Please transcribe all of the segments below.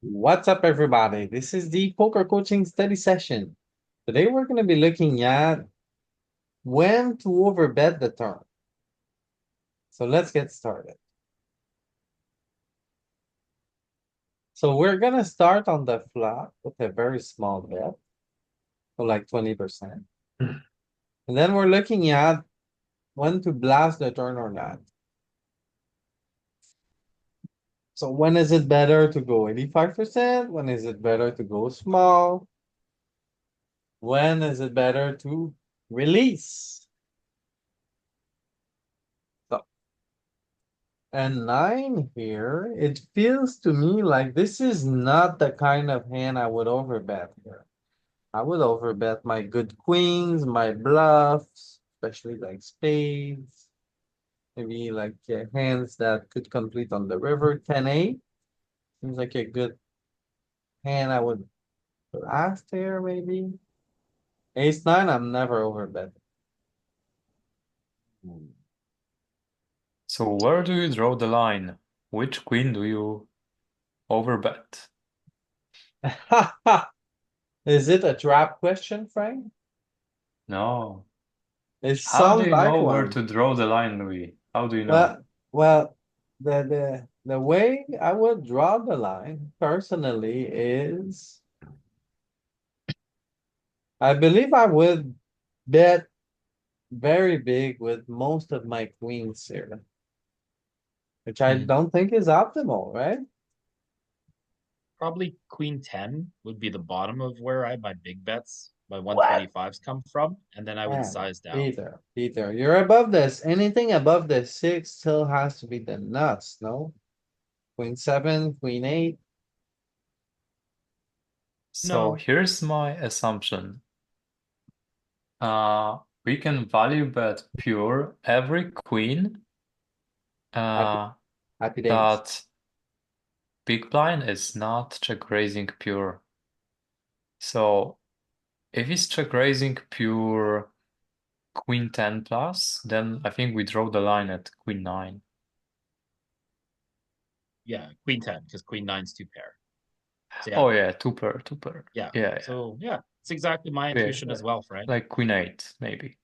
What's up, everybody? This is the poker coaching study session. Today, we're going to be looking at when to overbet the turn. So let's get started. So we're going to start on the flop with a very small bet, so like 20%. And then we're looking at when to blast the turn or not. So when is it better to go 85%? When is it better to go small? When is it better to release? So And nine here, it feels to me like this is not the kind of hand I would overbet here. I would overbet my good queens, my bluffs, especially like spades. Maybe like hands that could complete on the river. 10-8 seems like a good hand I would blast here, maybe. Ace nine, I'm never overbet. So where do you draw the line? Which queen do you overbet? Is it a trap question, Frank? No. It How do sounds you like know where one. to draw the line, Louis? How do you know? Well, the way I would draw the line personally is I believe I would bet very big with most of my queens here, which I Hmm. don't think is optimal, right? Probably queen 10 would be the bottom of where my big bets, my What? 125s come from, and then I would Yeah, size down. Peter, you're above this. Anything above the six still has to be the nuts, no? Queen seven, queen eight. So No, here's my assumption. We can value bet pure every queen Happy, uh, happy days. that big blind is not check raising pure. So if he's check raising pure queen 10 plus, then I think we draw the line at queen 9. yeah, queen 10, because queen nine's two pair. So yeah, Oh yeah, two pair. yeah. Yeah, So yeah, it's exactly my yeah, intuition yeah. as well, Frank. Like queen 8, maybe.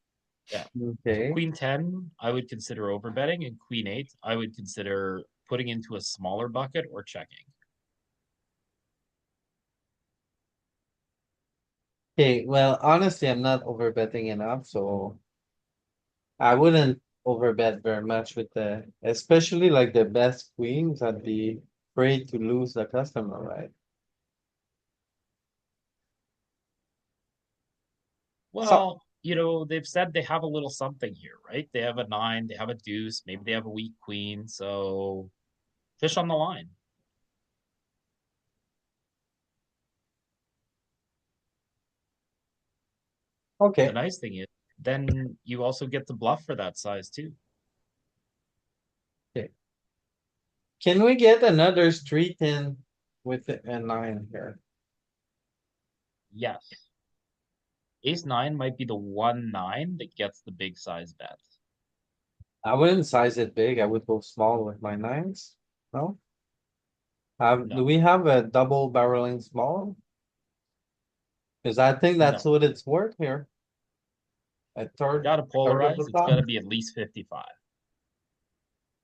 Yeah. So Okay. queen 10, I would consider overbetting, and queen 8, I would consider putting into a smaller bucket or checking. Okay, well, honestly, I'm not overbetting enough, so I wouldn't overbet very much with especially like the best queens. I'd be afraid to lose the customer, right? So, Well, they've said they have a little something here, right? They have a nine, they have a deuce, maybe they have a weak queen, so fish on the line. The okay, nice thing is, then you also get the bluff for that size too. okay. Can we get another street in with a nine here? Yes. Ace nine might be the one nine that gets the big size bet. I wouldn't size it big. I would go small with my nines. No? Do No, we have a double barreling small? Because I think that's no. what it's worth here. A Gotta third of the polarize. It's top. gotta be at least 55.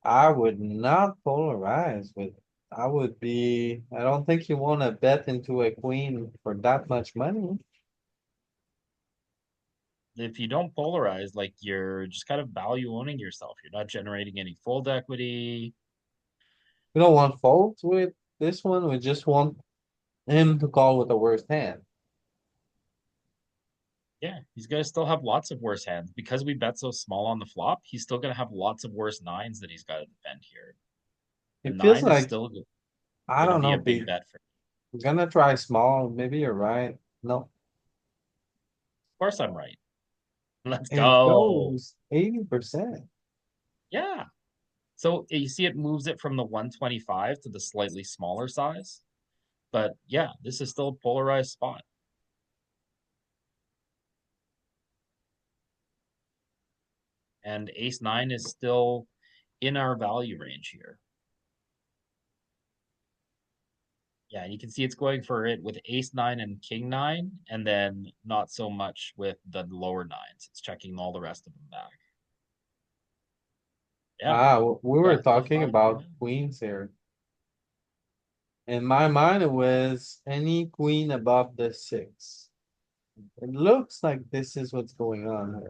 I would not polarize with. I don't think you wanna bet into a queen for that much money. If you don't polarize, like you're just kind of value owning yourself. You're not generating any fold equity. We don't want folds with this one. We just want him to call with the worst hand. Yeah, he's gonna still have lots of worse hands because we bet so small on the flop. He's still gonna have lots of worse nines that he's got to defend here. The It feels nine is like, still I gonna don't be know, a big Pete. bet for. I'm gonna try small. Maybe you're right. No, Of course, I'm right. Let's it go. goes 80%. Yeah. So you see, it moves it from the 125 to the slightly smaller size. But yeah, this is still a polarized spot. And ace nine is still in our value range here. Yeah, you can see it's going for it with ace nine and king nine, and then not so much with the lower nines. It's checking all the rest of them back. Yeah, We were that's the talking 5-pair about hand. queens here. In my mind, it was any queen above the six. It looks like this is what's going on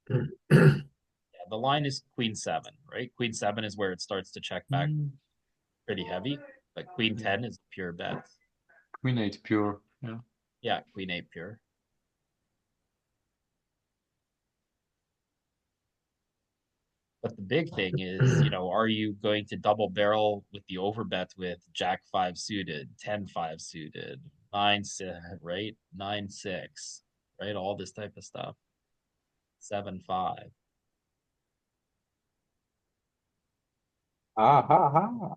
here. Yeah, the line is queen seven, right? Queen seven is where it starts to check back Hmm. pretty heavy, but queen Yeah. 10 is pure bet. Queen 8 pure. Yeah. Yeah, queen eight pure. But the big thing is, are you going to double barrel with the overbet with Jack five suited, 10-5 suited, 9-6, right? 9-6, right? All this type of stuff. 7-5. Ah, ha, ha.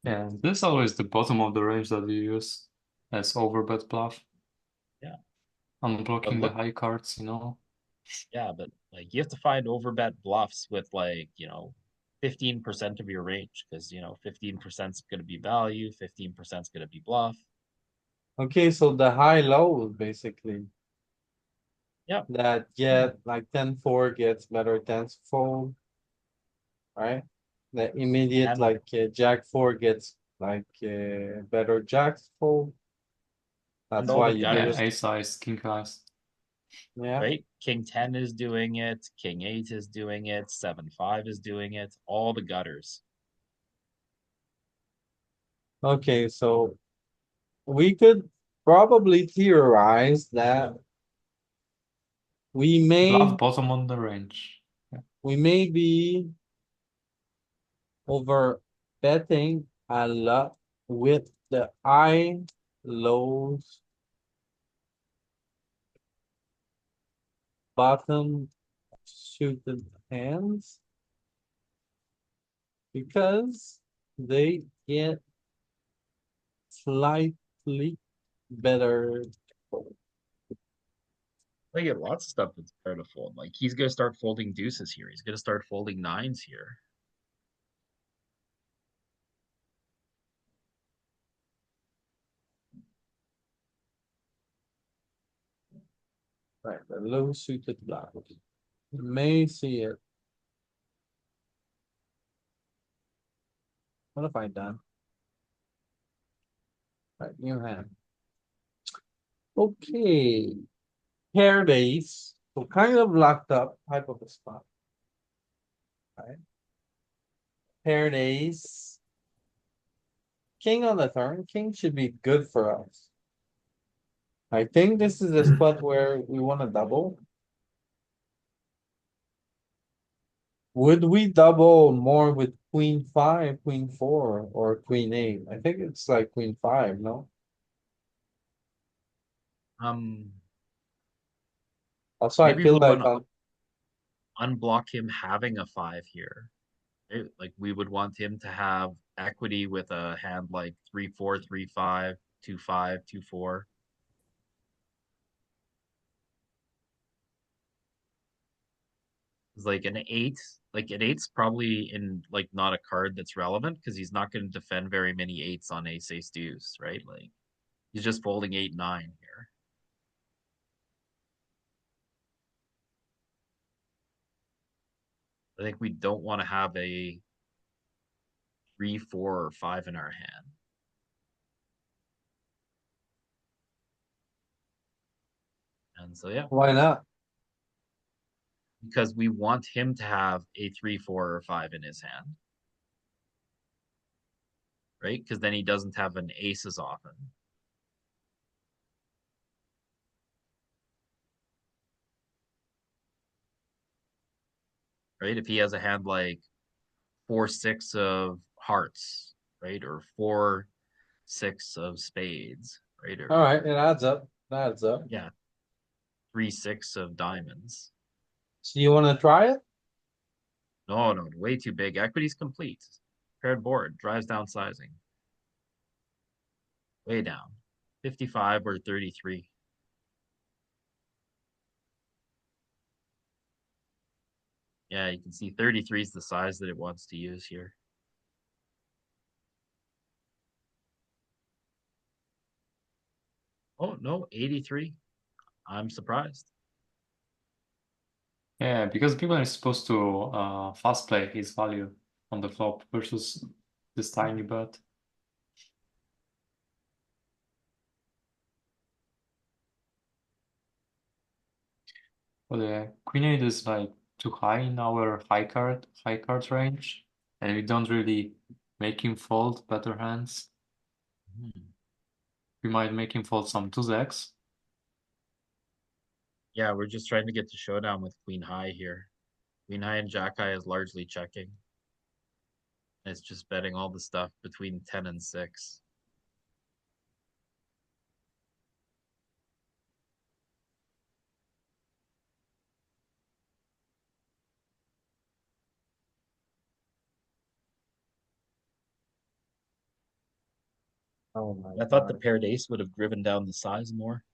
Yeah, this is always the bottom of the range that you use as overbet bluff. Yeah. But Unblocking the look, high cards, you know. yeah, but like you have to find overbet bluffs with 15% of your range because 15% is going to be value, 15% is going to be bluff. Okay, so the high low basically Yeah. that get like 10-4 gets better 10 fold, right? The immediate And like Jack 4 gets like better Jacks fold. That's all why the you give Yeah, us, gutters, ace size, king size. yeah. right? King 10 is doing it, King 8 is doing it, 7-5 is doing it, all the gutters. Okay, so we could probably theorize that we may Bluff bottom on the range. Yeah. we may be over betting a lot with the high lows bottom suited hands because they get slightly better. They get lots of stuff that's better to fold. Like he's gonna start folding deuces here. He's gonna start folding nines here. Right, the low suited block. You may see it. What have I done? Right, new hand. Okay, paired ace, so kind of locked up type of a spot. Right, paired ace. King on the turn, king should be good for us. I think this is a spot where we wanna double. Would we double more with queen five, queen four, or queen eight? I think it's like queen five, no? Um, Also, I Maybe we feel want like to unblock him having a five here. Right? Like we would want him to have equity with a hand like 3-4, 3-5, 2-5, 2-4. It's like an eight's probably in like not a card that's relevant because he's not going to defend very many eights on ace deuce, right? Like he's just folding 8-9 here. I think we don't want to have a 3, 4, or 5 in our hand. And so yeah, why not? because we want him to have a 3, 4, or 5 in his hand, right? Because then he doesn't have an ace as often. Right? If he has a hand like 4-6 of hearts, right? Or 4-6 of spades, right? All Or right, it adds up. It adds up. yeah, 3-6 of diamonds. So you wanna try it? No, no, way too big. Equity's complete. Paired board drives down sizing. Way down. 55 or 33. Yeah, you can see 33 is the size that it wants to use here. Oh no, 83. I'm surprised. Yeah, because people are supposed to fast play his value on the flop versus this tiny bet. But yeah, Queen 8 is like too high in our high card range, and we don't really make him fold better hands. Hmm. We might make him fold some 2x. Yeah, we're just trying to get to showdown with Queen High here. Queen High and Jack High is largely checking. It's just betting all the stuff between 10 and 6. Oh my I thought the god. paired ace would have driven down the size more.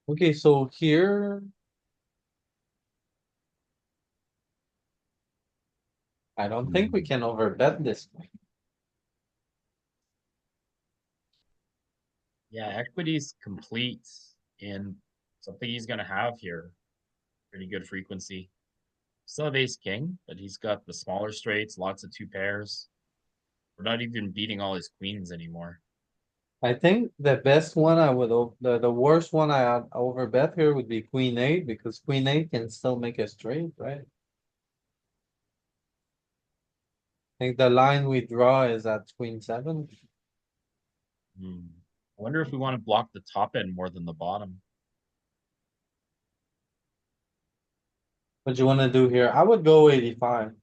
Okay, so here, I don't think we can overbet this. Yeah, equity's complete in something he's going to have here. Pretty good frequency. Still have ace king, but he's got the smaller straights, lots of two pairs. We're not even beating all his queens anymore. I think the best one I would, the worst one I overbet here would be queen eight, because queen eight can still make a straight, right? I think the line we draw is at queen seven. Hmm. I wonder if we want to block the top end more than the bottom. What you wanna do here? I would go 85.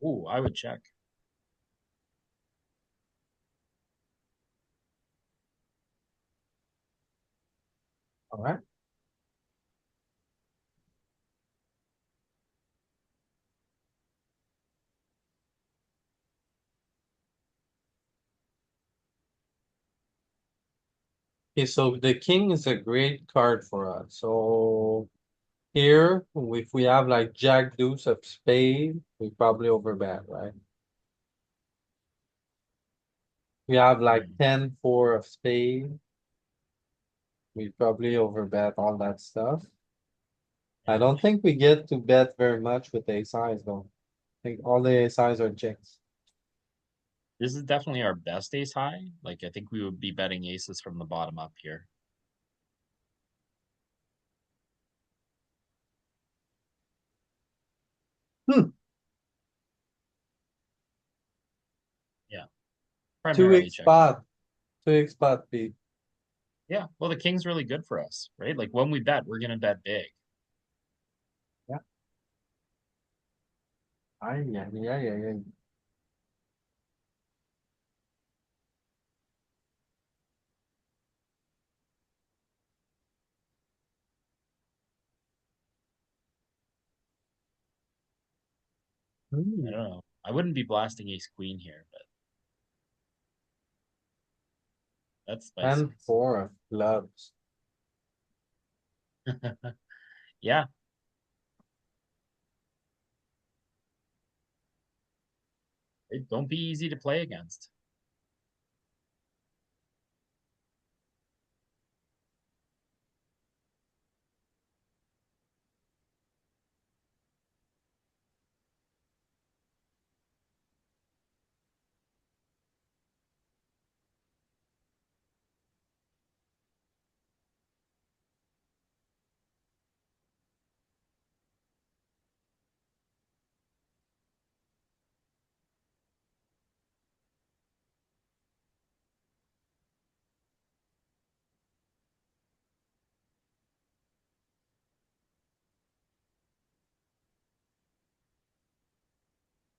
Ooh, I would check. Alright, okay, so the king is a great card for us, so. Here, if we have like jack deuce of spade, we probably overbet, right? We have like Hmm. 10-4 of spade, we probably overbet all that stuff. I Yeah. don't think we get to bet very much with ace size though. I think all the ace size are checks. This is definitely our best ace high. Like, I think we would be betting aces from the bottom up here. Hmm, Yeah, two primarily X checking. spot, 2X spot beat. Yeah, well, the king's really good for us, right? Like, when we bet, we're going to bet big. Yeah. Yeah. I Hmm, don't know. I wouldn't be blasting ace queen here, but that's and spicy. 4 of clubs. Yeah, it don't be easy to play against.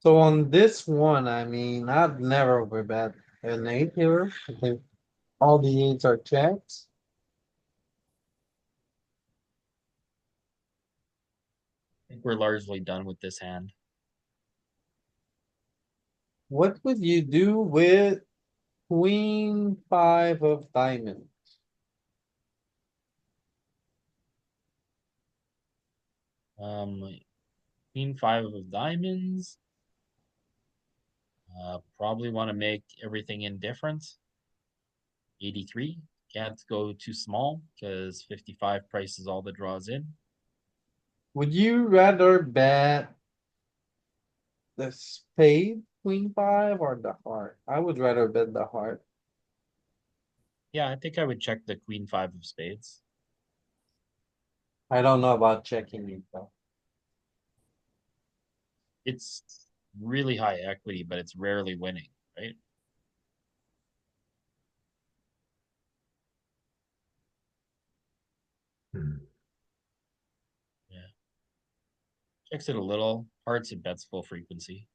So on this one, I mean, I've never overbet an eight here. I think all the eights are checks. I think we're largely done with this hand. What would you do with queen five of diamond? Queen five of diamonds. Probably want to make everything indifferent. 83. Can't go too small because 55 prices all the draws in. Would you rather bet the spade queen five or the heart? I would rather bet the heart. Yeah, I think I would check the queen five of spades. I don't know about checking it though. It's really high equity, but it's rarely winning, right? Yeah. Checks it a little. Hearts and bets full frequency.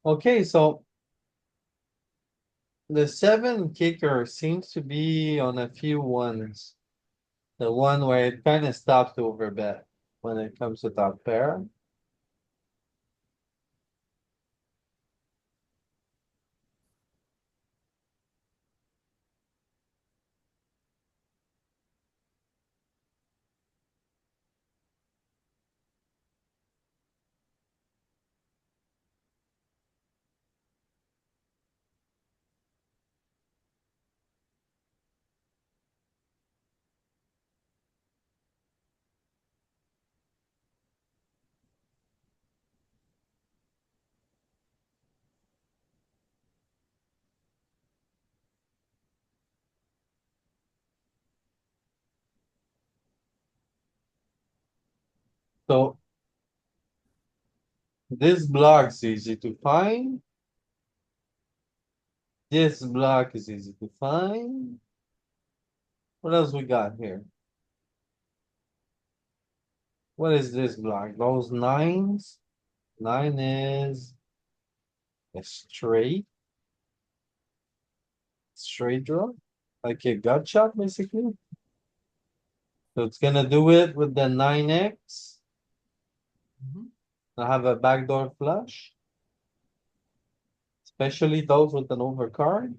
Okay, so the seven kicker seems to be on a few ones. The one where it kind of stops to overbet when it comes to top pair. So this block is easy to find. This block is easy to find. What else we got here? What is this block? Those nines? Nine is a straight draw, like a gut shot, basically. So it's gonna do it with the nine X. I have a backdoor flush, especially those with an overcard.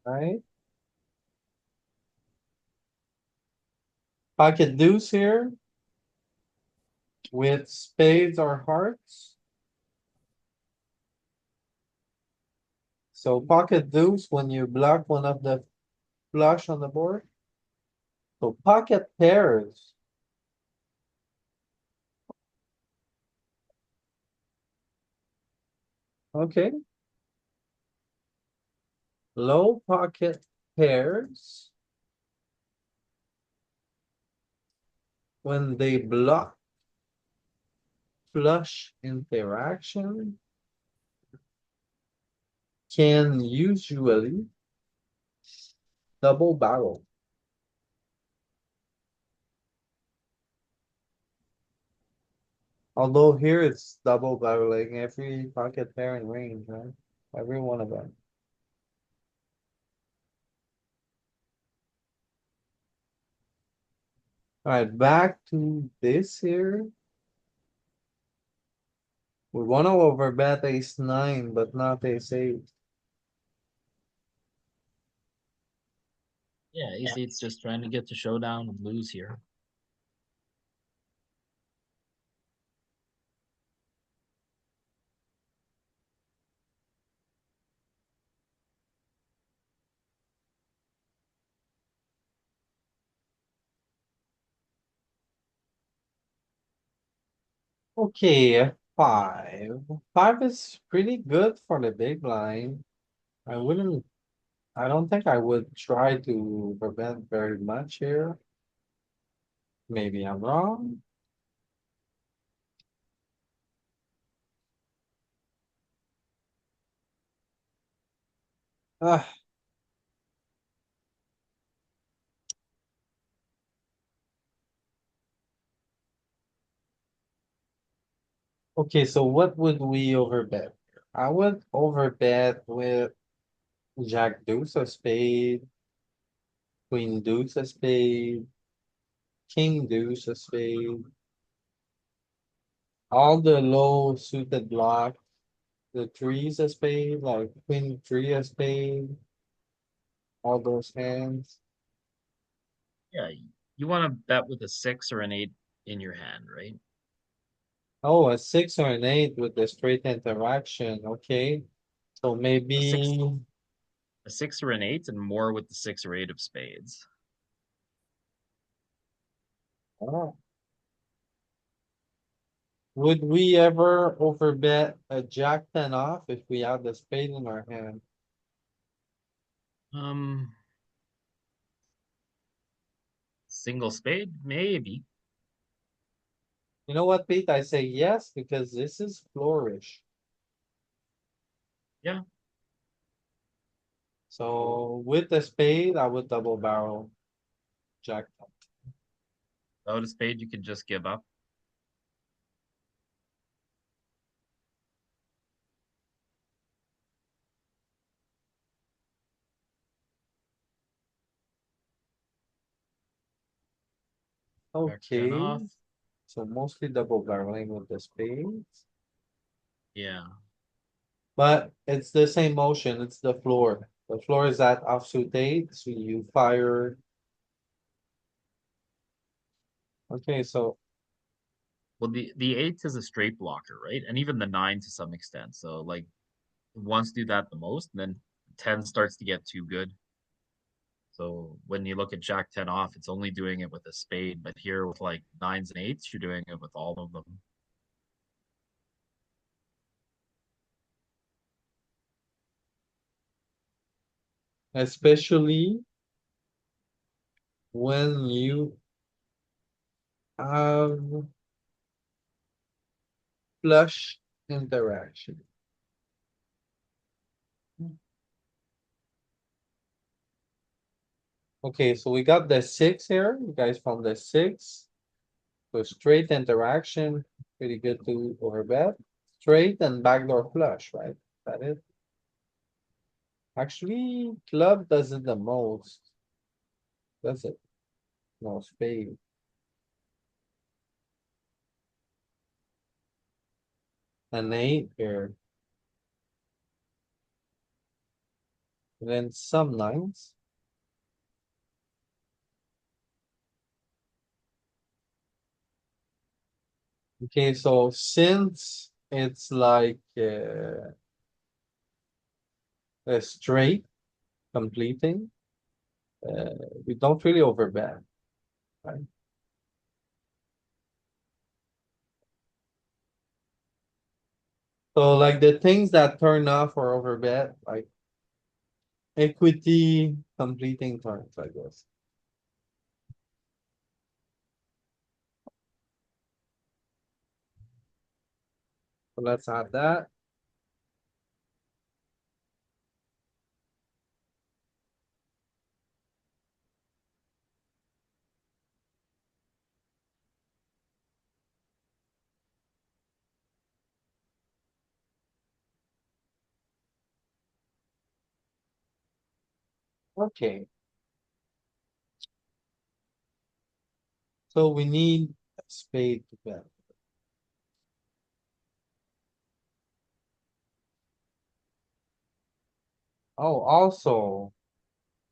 Right? Pocket deuce here with spades or hearts. So pocket deuce when you block one of the flush on the board. So pocket pairs. Okay. Low pocket pairs. When they block flush interaction. Can usually double barrel. Although here it's double barreling every pocket pair in range, right? Every one of them. Alright, back to this here. We wanna overbet ace nine, but not ace eight. Yeah, ace eight's just trying to get to showdown and lose here. Okay, five. Five is pretty good for the big line. I wouldn't, I don't think I would try to prevent very much here. Maybe I'm wrong. Ah, okay, so what would we overbet? I would overbet with Jack deuce of spade, Queen deuce of spade, King deuce of spade, all the low suited block, the threes of spade, like Queen three of spade, all those hands. Yeah, you want to bet with a six or an eight in your hand, right? Oh, a six or an eight with the straight interaction, okay. So A six, maybe, a six or an eight, and more with the six or eight of spades. oh, would we ever overbet a jack ten off if we had the spade in our hand? Um, Single spade, maybe. You know what, Pete? I say yes, because this is flourish. Yeah, So with the spade, I would double barrel jack ten. without a spade, you can just give up. Jack ten Okay, off. so mostly double barreling with the spades. Yeah. But it's the same motion, it's the floor. The floor is at offsuit eight, so you fire. Okay, so Well, the eight is a straight blocker, right? And even the nine to some extent. So like wants to do that the most, and then 10 starts to get too good. So when you look at Jack 10 off, it's only doing it with a spade, but here with like nines and eights, you're doing it with all of them. especially when you have flush interaction. Okay, so we got the six here, you guys found the six. So straight interaction, pretty good to overbet. Straight and backdoor flush, right? That it. Actually, club does it the most. Does it? No spade. An eight here. And then some nines. Okay, so since it's like a straight completing, we don't really overbet, right? So like the things that turn off or overbet, like equity completing turns, I guess. So let's add that. Okay, so we need a spade to bet. Oh, also,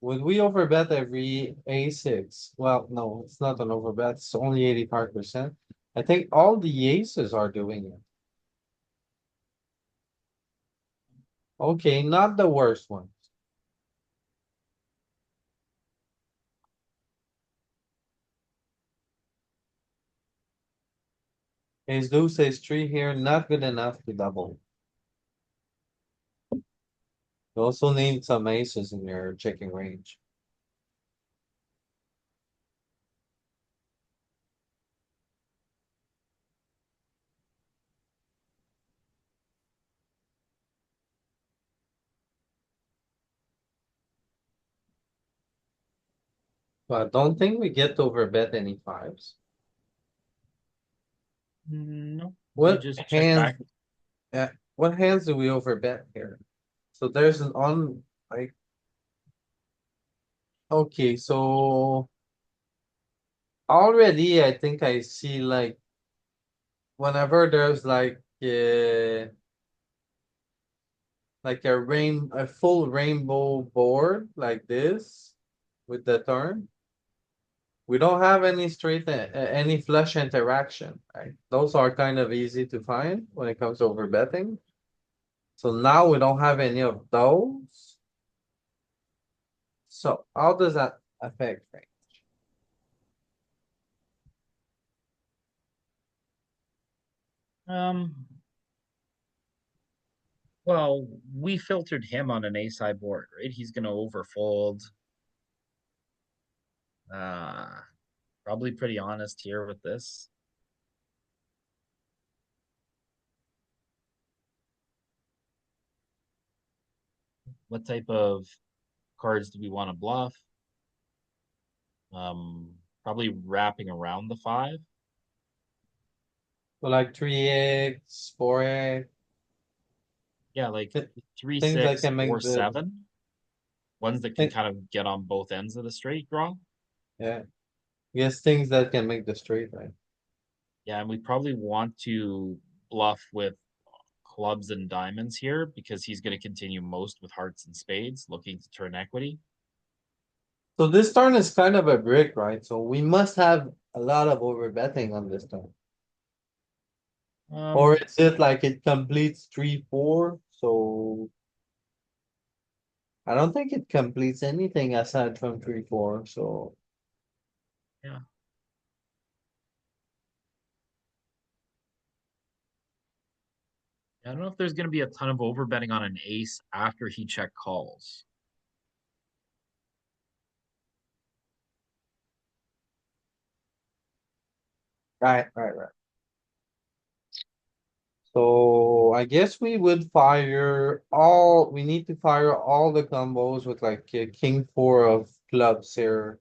would we overbet every A6? Well, no, it's not an overbet, it's only 85%. I think all the aces are doing it. Okay, not the worst ones. Ace deuce, ace three here, not good enough to double. You also need some aces in your checking range. But don't think we get to overbet any fives. No, we What just check hands, back. what hands do we overbet here? So there's an on, like, okay, so already I think I see like whenever there's like a full rainbow board like this with the turn. We don't have any any flush interaction, right? Those are kind of easy to find when it comes to overbetting. So now we don't have any of those. So how does that affect things? Um, well, we filtered him on an ace high board, right? He's gonna overfold. Uh, Probably pretty honest here with this. What type of cards do we want to bluff? Probably wrapping around the five. So like 3x, 4x, Yeah, like three, things that six, can four, make the seven. Ones that can thing, kind of get on both ends of the straight draw. yeah. Yes, things that can make the straight, right? Yeah, and we probably want to bluff with clubs and diamonds here because he's going to continue most with hearts and spades, looking to turn equity. So this turn is kind of a brick, right? So we must have a lot of overbetting on this turn. Or Um, is it like it completes 3-4? So I don't think it completes anything aside from 3-4, so. yeah, I don't know if there's going to be a ton of overbetting on an ace after he check calls. Right. So I guess we would we need to fire all the combos with like king four of clubs here,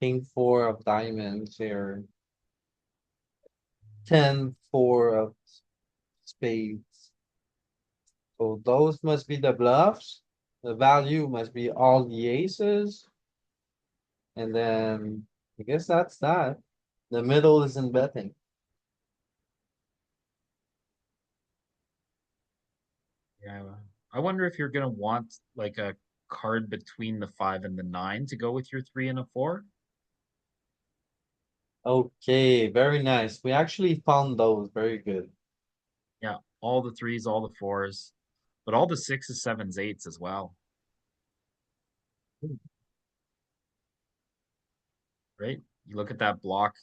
king four of diamonds here, 10-4 of spades. So those must be the bluffs. The value must be all the aces. And then I guess that's that. The middle isn't betting. Yeah, I wonder if you're going to want like a card between the five and the nine to go with your three and a four. Okay, very nice. We actually found those. Very good. Yeah, all the threes, all the fours, but all the sixes, sevens, eights as well, right? You look at that block,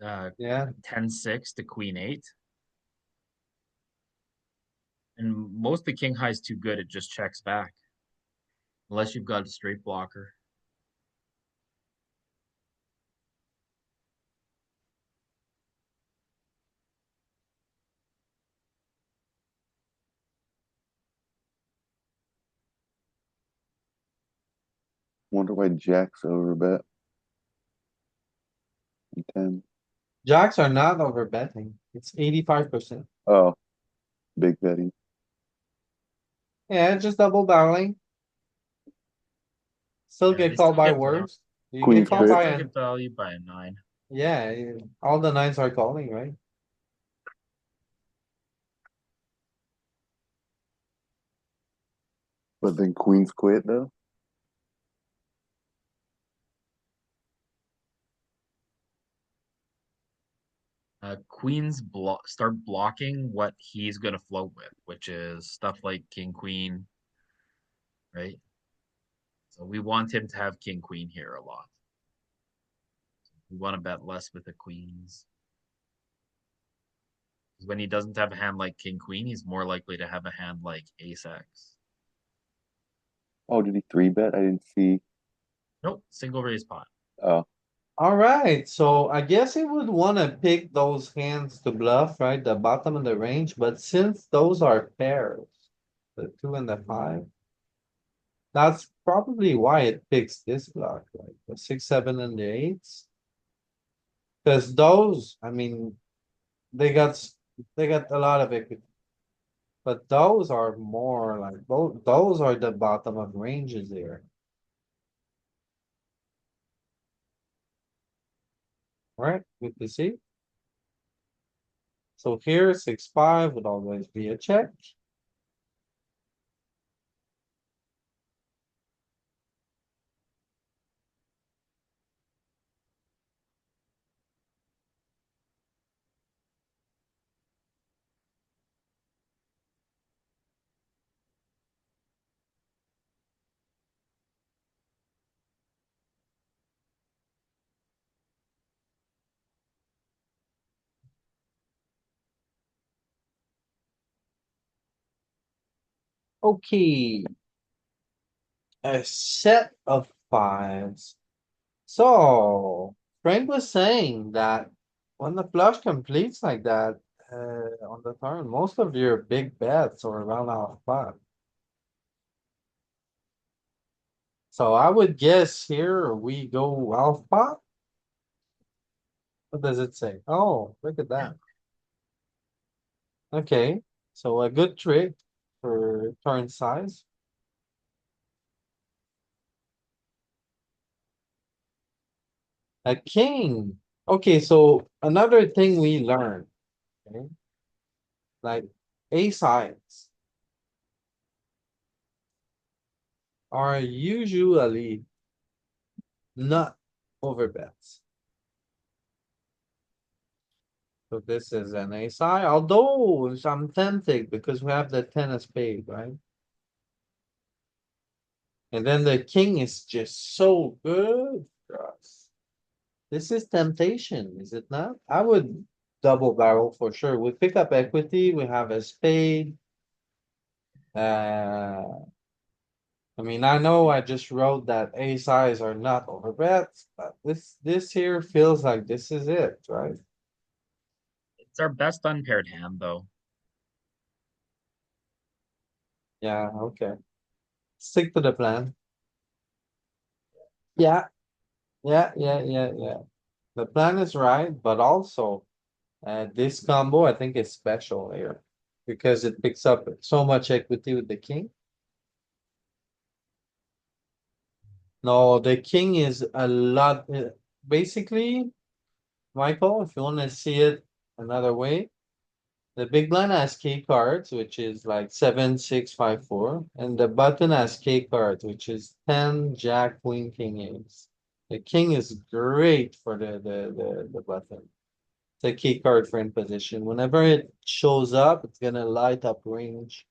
uh, Yeah. 10-6 to queen eight, and most the king high is too good. It just checks back unless you've got a straight blocker. Wonder why Jack's overbet in 10. Jacks are not over betting. It's 85%. Oh, big betting. Yeah, just double barreling. Still Yeah, they get called still by get value. words. You get Queen's Yeah, called quit. by still an, get value by a nine. yeah, all the nines are calling, right? But then Queen's quit though. Start blocking what he's going to float with, which is stuff like king queen, right? So we want him to have king queen here a lot. We want to bet less with the queens. Because when he doesn't have a hand like king queen, he's more likely to have a hand like ace x. Oh, did he three bet? I didn't see. Nope, single raise pot. Oh, Alright, so I guess he would wanna pick those hands to bluff, right? The bottom of the range, but since those are pairs, the 2 and the 5. That's probably why it picks this block, like the 6, 7, and the 8s. Cause those, I mean, they got, they got a lot of equity. But those are more like, those are the bottom of ranges here. Right, good to see. So here, 6, 5 would always be a check. Okay, a set of fives. So, Frank was saying that when the flush completes like that, on the turn, most of your big bets are around our five. So I would guess here we go half pot. What does it say? Oh, look at that. Okay, so a good trick for turn size. A king. Okay, so another thing we learned, okay, like ace sides are usually not overbets. So this is an ace high, although I'm tempted because we have the 10 of spade, right? And then the king is just so good for us. This is temptation, is it not? I would double barrel for sure. We pick up equity, we have a spade. I mean, I know I just wrote that ace highs are not overbets, but this here feels like this is it, right? It's our best unpaired hand, though. Yeah, okay. Stick to the plan. Yeah, yeah. The plan is right, but also this combo I think is special here because it picks up so much equity with the king. No, the king is a lot. Basically, Michael, if you want to see it another way, the big blind has K cards, which is like 7, 6, 5, 4, and the button has K cards, which is 10, Jack, Queen, King, Ace. The king is great for the button. It's a key card for in position. Whenever it shows up, it's gonna light up range.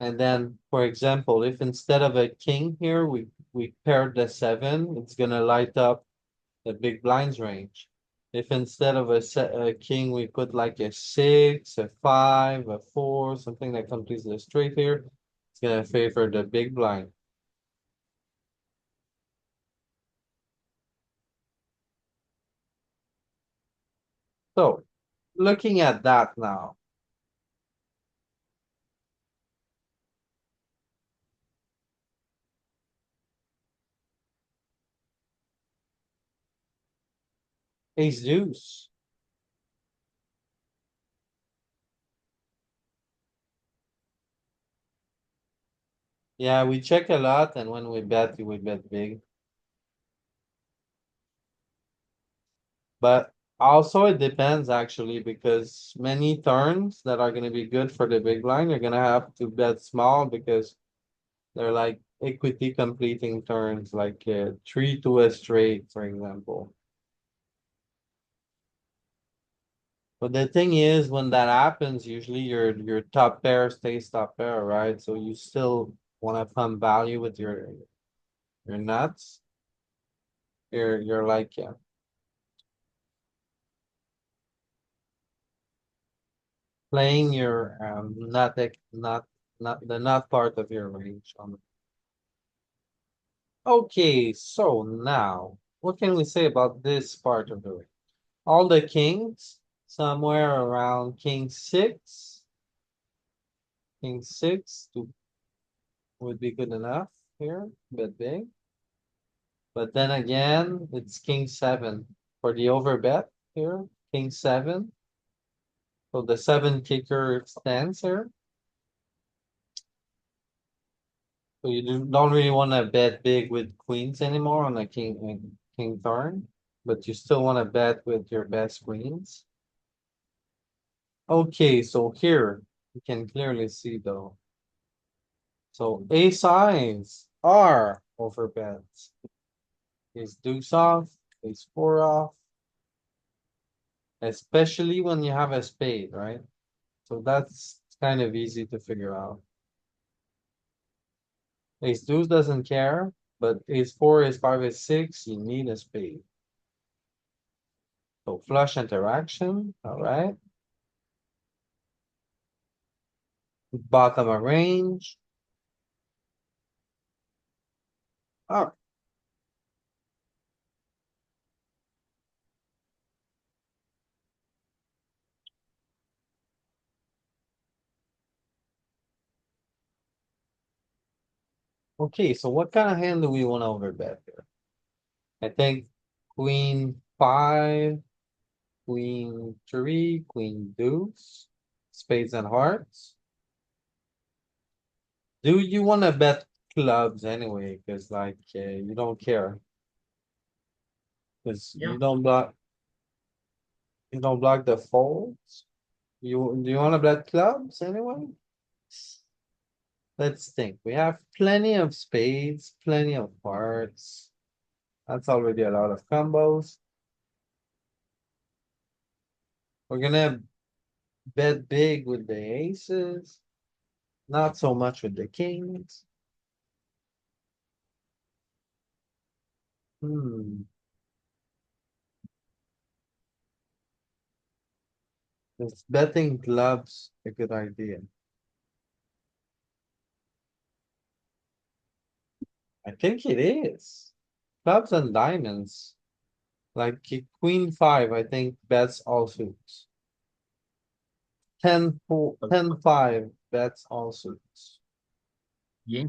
And then, for example, if instead of a king here, we paired the 7, it's gonna light up the big blinds range. If instead of a king, we put like a 6, a 5, a 4, something that completes the straight here, it's gonna favor the big blind. So, looking at that now, ace deuce. Yeah, we check a lot, and when we bet big. But also it depends actually, because many turns that are gonna be good for the big blind, you're gonna have to bet small because they're like equity completing turns, like 3 to a straight, for example. But the thing is, when that happens, usually your top pair stays top pair, right? So you still wanna pump value with your nuts. You're like, yeah, playing your not the not part of your range on. Okay, so now what can we say about this part of the range? All the kings, somewhere around king 6, King six would be good enough here, bet big. But then again, it's king seven for the overbet here, king seven. So the seven kicker stands here. So you don't really wanna bet big with queens anymore on a king turn, but you still wanna bet with your best queens. Okay, so here, you can clearly see though. So ace size are overbets. Ace deuce off, ace four off. Especially when you have a spade, right? So that's kind of easy to figure out. Ace deuce doesn't care, but ace four, ace five, ace six, you need a spade. So flush interaction, alright. Bottom of range. Oh, okay, so what kind of hand do we want to overbet here? I think queen five, queen three, queen deuce, spades and hearts. Do you want to bet clubs anyway? Cause like, you don't care. Cause Yeah. you don't block the folds. Do you want to bet clubs anyway? Let's think. We have plenty of spades, plenty of hearts. That's already a lot of combos. We're gonna bet big with the aces, not so much with the kings. Hmm, is betting clubs a good idea? I think it is. Clubs and diamonds, like queen five, I think bets all suits. 10 4, But 10 5 bets all suits. the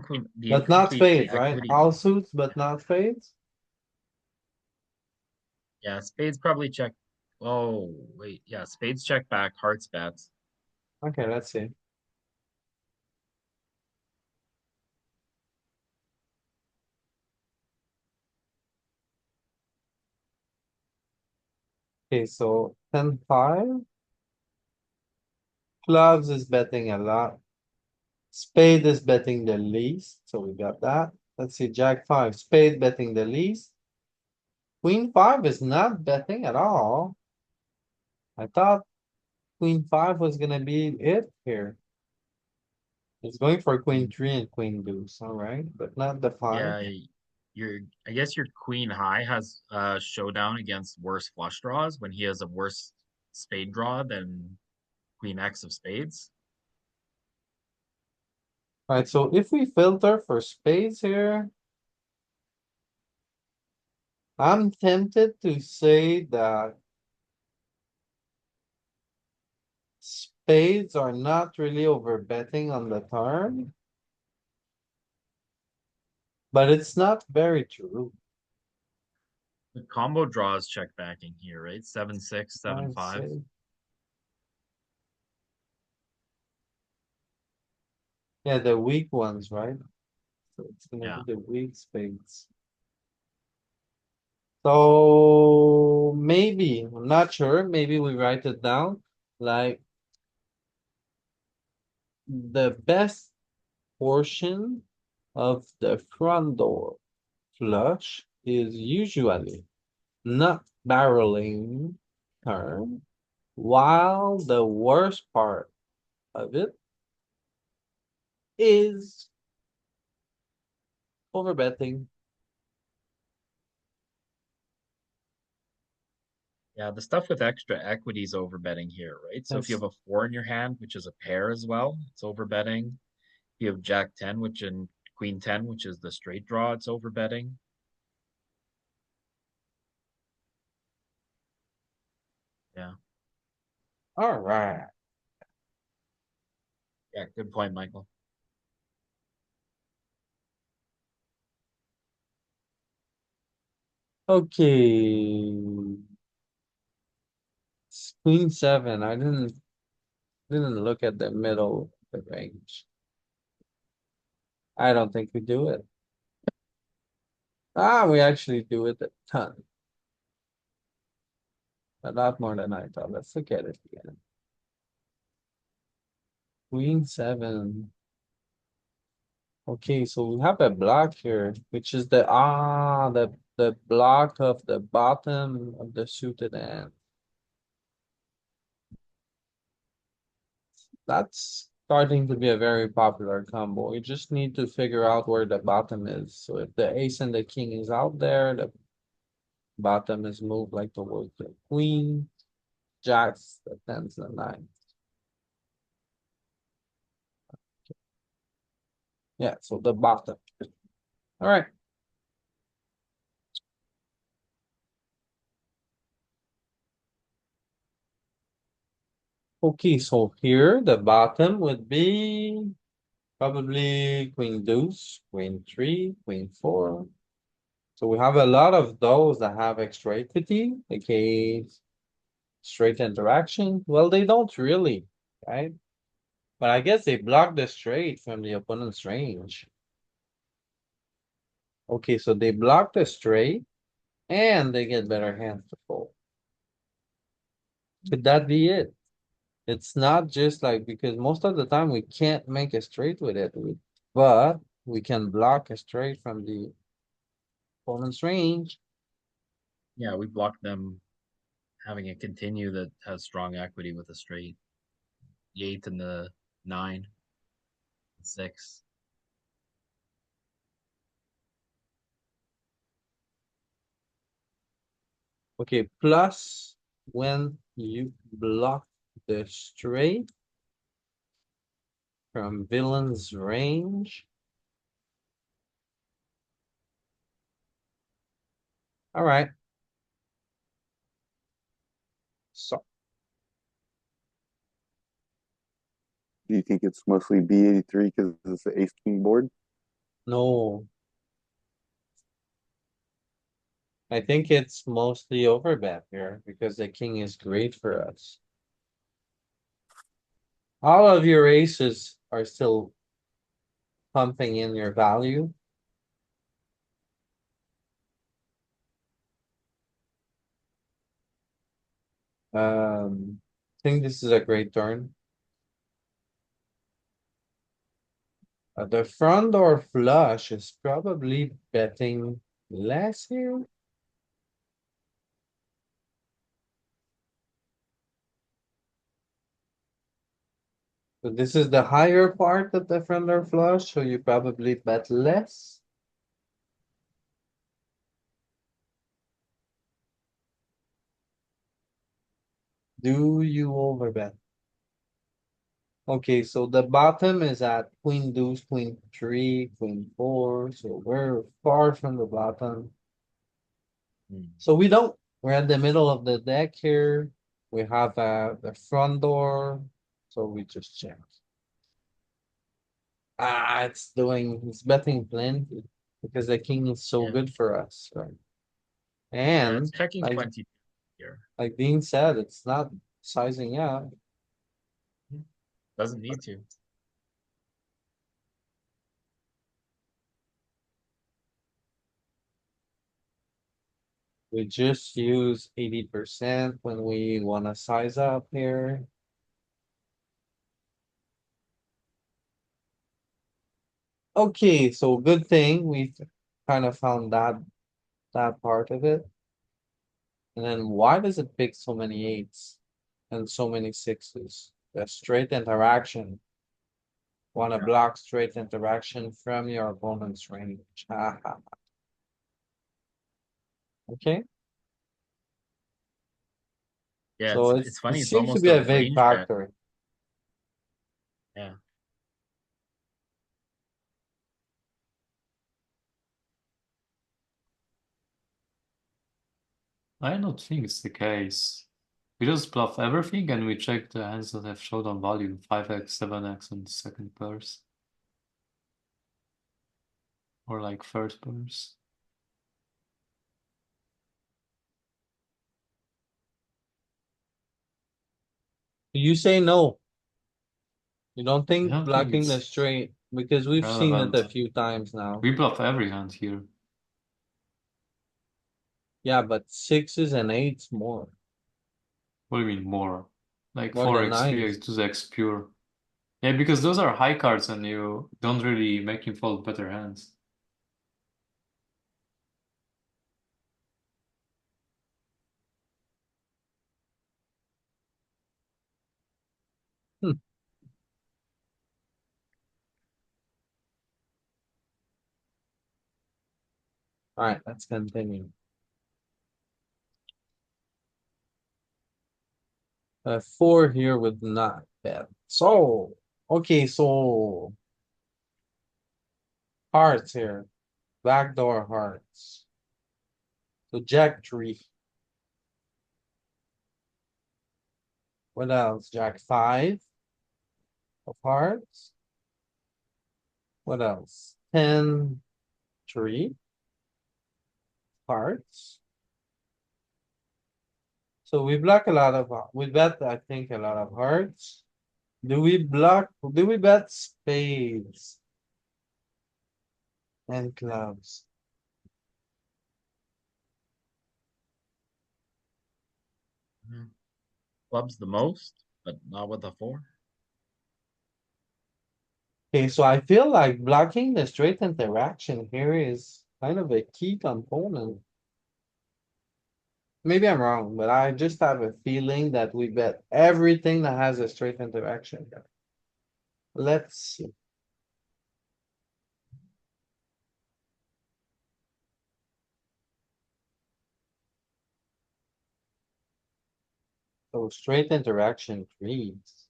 But not incomplete spades, right? equity. All suits, but not spades? Yeah, spades probably check. Oh, wait. Yeah, spades check back, hearts bets. Okay, let's see. Okay, so 10 5. Clubs is betting a lot. Spade is betting the least, so we got that. Let's see, jack five, spade betting the least. Queen five is not betting at all. I thought queen five was gonna be it here. It's going for queen three and queen deuce, alright, but not the five. Yeah, I guess your queen high has showdown against worse flush draws when he has a worse spade draw than queen X of spades. Alright, so if we filter for spades here, I'm tempted to say that spades are not really over betting on the turn. But it's not very true. The combo draws check backing here, right? 7-6, seven I'd five. say. Yeah, the weak ones, right? So it's gonna Yeah. be the weak spades. So maybe, I'm not sure, maybe we write it down, like. The best portion of the front door flush is usually not barreling turn, while the worst part of it is overbetting. Yeah, the stuff with extra equity is overbetting here, right? So if you That's have a four in your hand, which is a pair as well, it's overbetting. You have Jack 10, which and Queen 10, which is the straight draw, it's overbetting. Yeah. all right. Yeah, good point, Michael. Okay. It's Queen seven. I didn't look at the middle of the range. I don't think we do it. Ah, we actually do it a ton. A lot more than I thought. Let's look at it again. Queen seven. Okay, so we have a block here, which is the block of the bottom of the suited hand. That's starting to be a very popular combo. You just need to figure out where the bottom is. So if the ace and the king is out there, the bottom is moved like towards the queen, jacks, the tens, the nine. Yeah, so the bottom. All right. Okay, so here the bottom would be probably queen deuce, queen three, queen four. So we have a lot of those that have extra equity, aka straight interaction. Well, they don't really, right? But I guess they block the straight from the opponent's range. Okay, so they block the straight and they get better hands to fold. Could that be it? It's not just like because most of the time we can't make a straight with it, but we can block a straight from the opponent's range. Yeah, we blocked them having a continue that has strong equity with a straight. The 8 and the 9, 6. Okay, plus when you block the straight from villain's range. All right. So Do you think it's mostly B83 because it's the ace king board? no, I think it's mostly overbet here because the king is great for us. All of your aces are still pumping in your value. I think this is a great turn. The front door flush is probably betting less here. So this is the higher part of the front door flush, so you probably bet less. Do you overbet? Okay, so the bottom is at queen deuce, queen three, queen four, so we're far from the bottom. So we don't, we're at the middle of the deck here. We have the front door, so we just check. Ah, it's betting plenty because the king is so Yeah. good for us, right? Yeah, it's And checking like 20 here. like Dean said, it's not sizing out. Doesn't need to. We just use 80% when we wanna size up here. Okay, so good thing we kind of found that part of it. And then why does it pick so many eights and so many sixes? The straight interaction. Wanna block straight interaction from your opponent's range. Haha. Okay, Yeah, so it's it funny. It's seems to almost be a a big range bet. factor. Yeah. I don't think it's the case. We just bluff everything and we check the hands that have showdown value, 5x, 7x, and second pairs. Or like third pairs. You say no. You don't I think don't think blocking the it's straight, because we've seen it relevant. a few times now. We bluff every hand here. Yeah, but sixes and eights more, What do you mean more? Like more than 4x, nines. 3x, 2x pure. Yeah, because those are high cards and you don't really make him fold better hands. Hmm. Alright, let's continue. Four here would not bet. So, okay, so hearts here, backdoor hearts. So jack three. What else? Jack five of hearts. What else? 10, three hearts. So we block a lot of, we bet, I think, a lot of hearts. Do we bet spades and clubs? Clubs the most, but not with a 4. Okay, so I feel like blocking the straight interaction here is kind of a key component. Maybe I'm wrong, but I just have a feeling that we bet everything that has a straight interaction. Let's see. So straight interaction threes,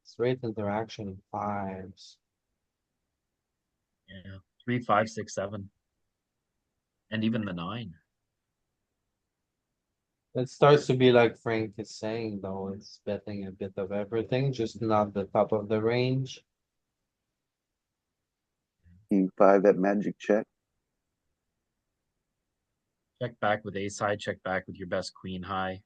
straight interaction fives. Yeah. 3, 5, 6, 7. And even the 9. It starts to be like Frank is saying, though, it's betting a bit of everything, just not the top of the range. King five at magic check. Check back with ace high, check back with your best queen high.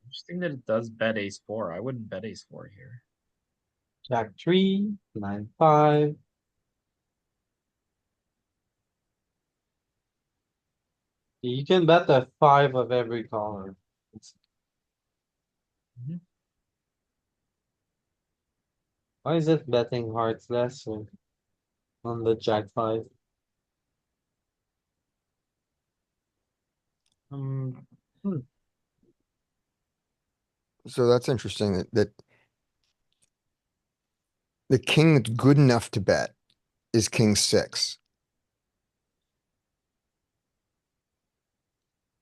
Interesting that it does bet ace 4. I wouldn't bet ace 4 here. Jack three, 9, 5. You can bet the five of every color. Mhm. Why is it betting hearts less on the jack five? Um, Hmm. So that's interesting that the king that's good enough to bet is king six.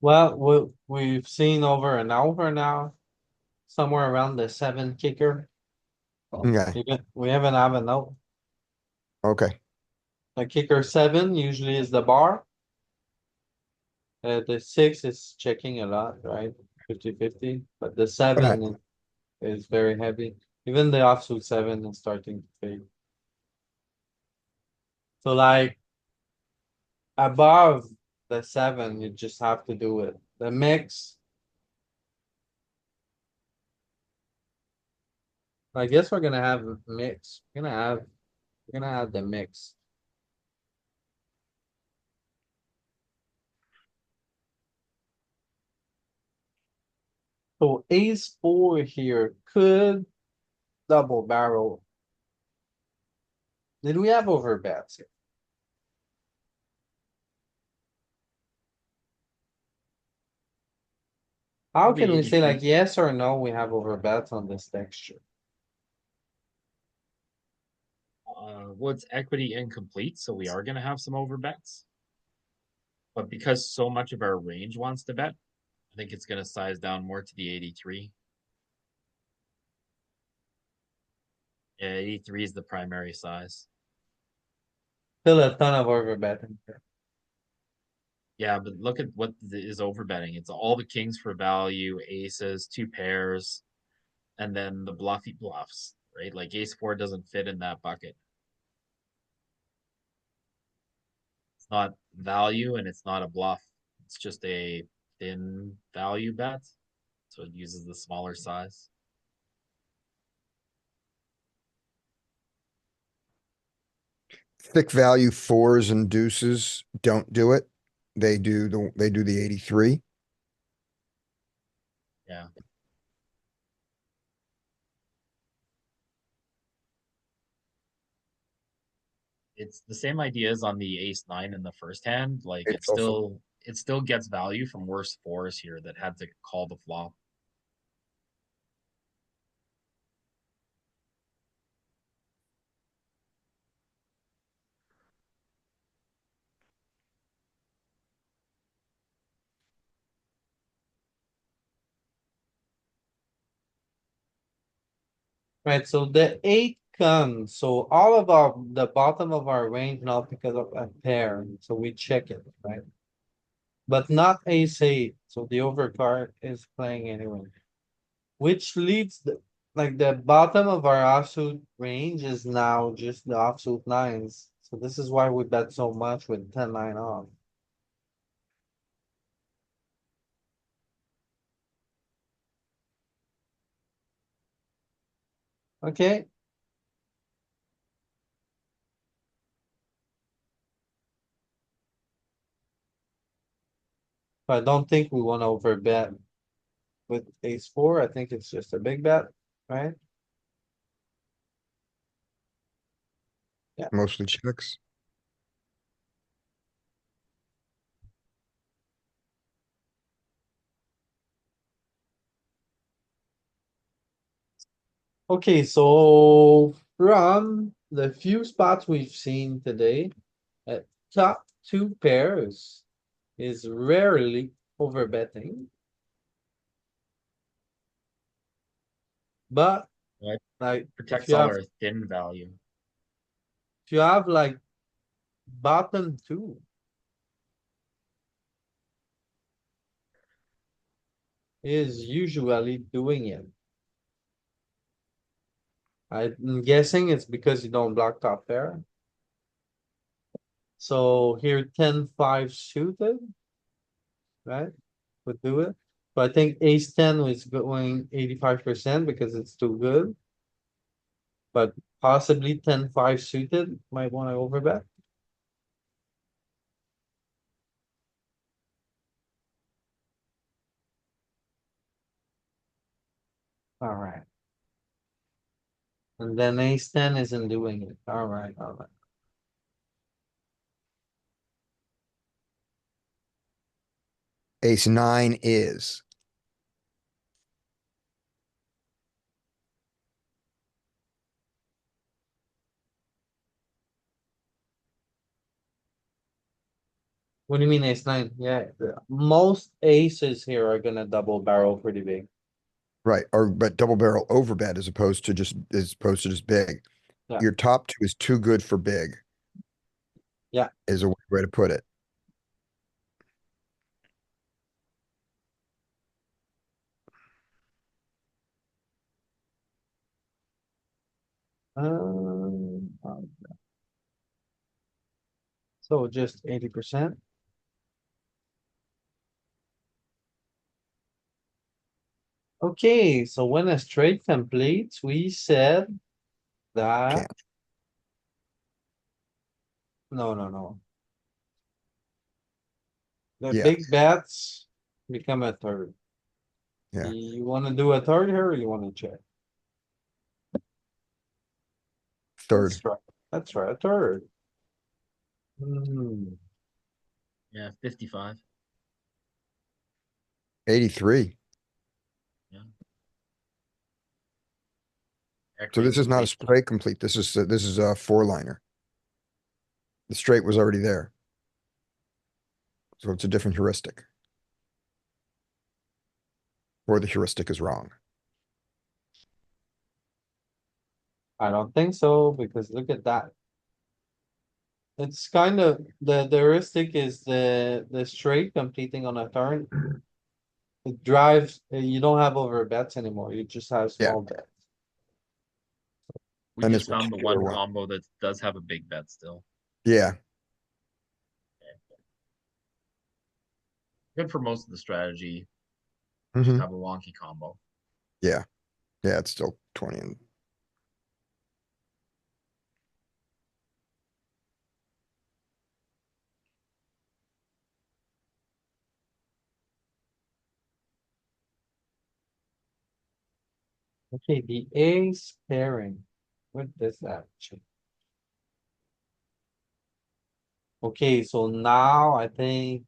Well, we've seen over and over now, somewhere around the seven kicker. Okay, We haven't have a note. okay. The kicker seven usually is the bar. The six is checking a lot, right? 50-50, but the Right. seven is very heavy. Even the offsuit seven is starting to fade. So like above the seven, you just have to do it. The mix. I guess we're gonna have a mix. We're gonna have the mix. So ace four here could double barrel. Did we have overbets here? How can probably we say 83. like yes or no, we have overbets on this texture? Well, it's equity incomplete, so we are going to have some overbets. But because so much of our range wants to bet, I think it's gonna size down more to the 83. Yeah, 83 is the primary size. Still a ton of overbetting here. Yeah, but look at what is overbetting. It's all the kings for value, aces, two pairs, and then the bluffy bluffs, right? Like ace four doesn't fit in that bucket. It's not value and it's not a bluff. It's just a thin value bet. So it uses the smaller size. Thick value fours and deuces don't do it. They do the 83. Yeah. It's the same ideas on the ace nine in the first hand. Like It's also it still gets value from worse fours here that had to call the flop. Right, so the eight comes, so all of the bottom of our range, not because of a pair, so we check it, right? But not ace eight, so the overcard is playing anyway. Which leads like the bottom of our offsuit range is now just the offsuit nines. So this is why we bet so much with 10-9 off. Okay. I don't think we wanna overbet with ace four. I think it's just a big bet, right? mostly checks. Okay, so from the few spots we've seen today, top two pairs is rarely overbetting. But Right? like Protects all our thin value. if you have like bottom two, is usually doing it. I'm guessing it's because you don't block top pair. So here 10-5 suited, right? Would do it. But I think ace 10 was going 85% because it's too good. But possibly 10-5 suited might want to overbet. Alright. And then ace 10 isn't doing it. Alright, alright. Ace nine is. What do you mean ace nine? Yeah, most aces here are gonna double barrel pretty big. Right, or but double barrel overbet as opposed to just big. Yeah. Your top two is too good for big. Yeah. Is a way to put it. So just 80%. Okay, so when a straight completes, we said that, Can't. no, no, no. The Yeah, big bets become a third. yeah. You wanna do a third here or you wanna check? Third. Let's try, let's try a third. Hmm, Yeah, 55. 83. Yeah. So this is Equity not a rate. straight complete. This is a four liner. The straight was already there. So it's a different heuristic. or the heuristic is wrong. I don't think so, because look at that. It's kind of, the heuristic is the straight completing on a turn. It drives, you don't have over bets anymore, you just have Yeah. small bets. We And just this found the particular one one. combo that does have a big bet still. Yeah, Good for most of the strategy. hmm Just have a wonky combo. yeah, it's still 20 and Okay, the ace pairing. What does that change? Okay, so now I think.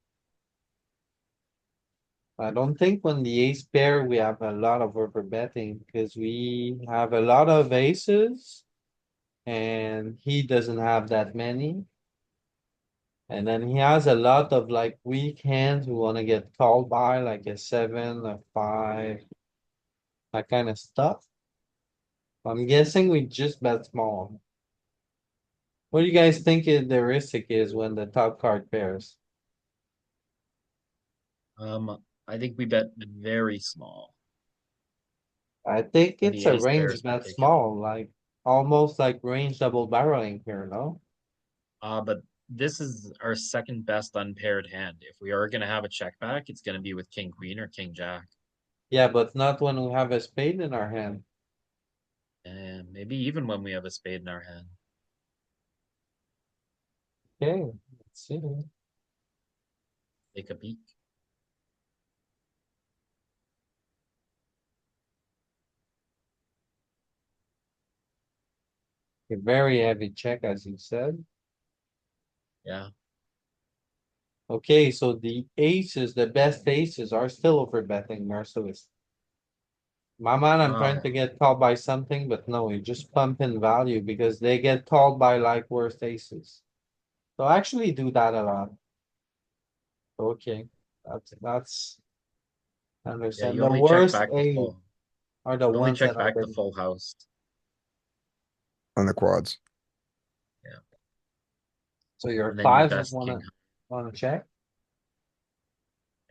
I don't think when the ace pair, we have a lot of over betting because we have a lot of aces. And he doesn't have that many. And then he has a lot of like weak hands we wanna get called by, like a 7, a 5. That kind of stuff. I'm guessing we just bet small. What do you guys think the heuristic is when the top card pairs? I think we bet very small I think when it's the a ace range pairs bet particularly. small, like almost like range double barreling here, no? But this is our second best unpaired hand. If we are gonna have a check back, it's gonna be with king queen or king jack. Yeah, but not when we have a spade in our hand. And maybe even when we have a spade in our hand. Okay, let's see. Take a peek. A very heavy check, as you said. Yeah. Okay, so the aces, the best aces are still over betting merciless. My man, I'm trying to get called by something, but no, you just pump in value because they get called by like worst aces. So I actually do that a lot. Okay, that's. I Yeah, understand. you The only check worst back the eight full. are the You only ones check that are back the betting. full house. on the quads. Yeah. So your And then your fives best king. wanna check.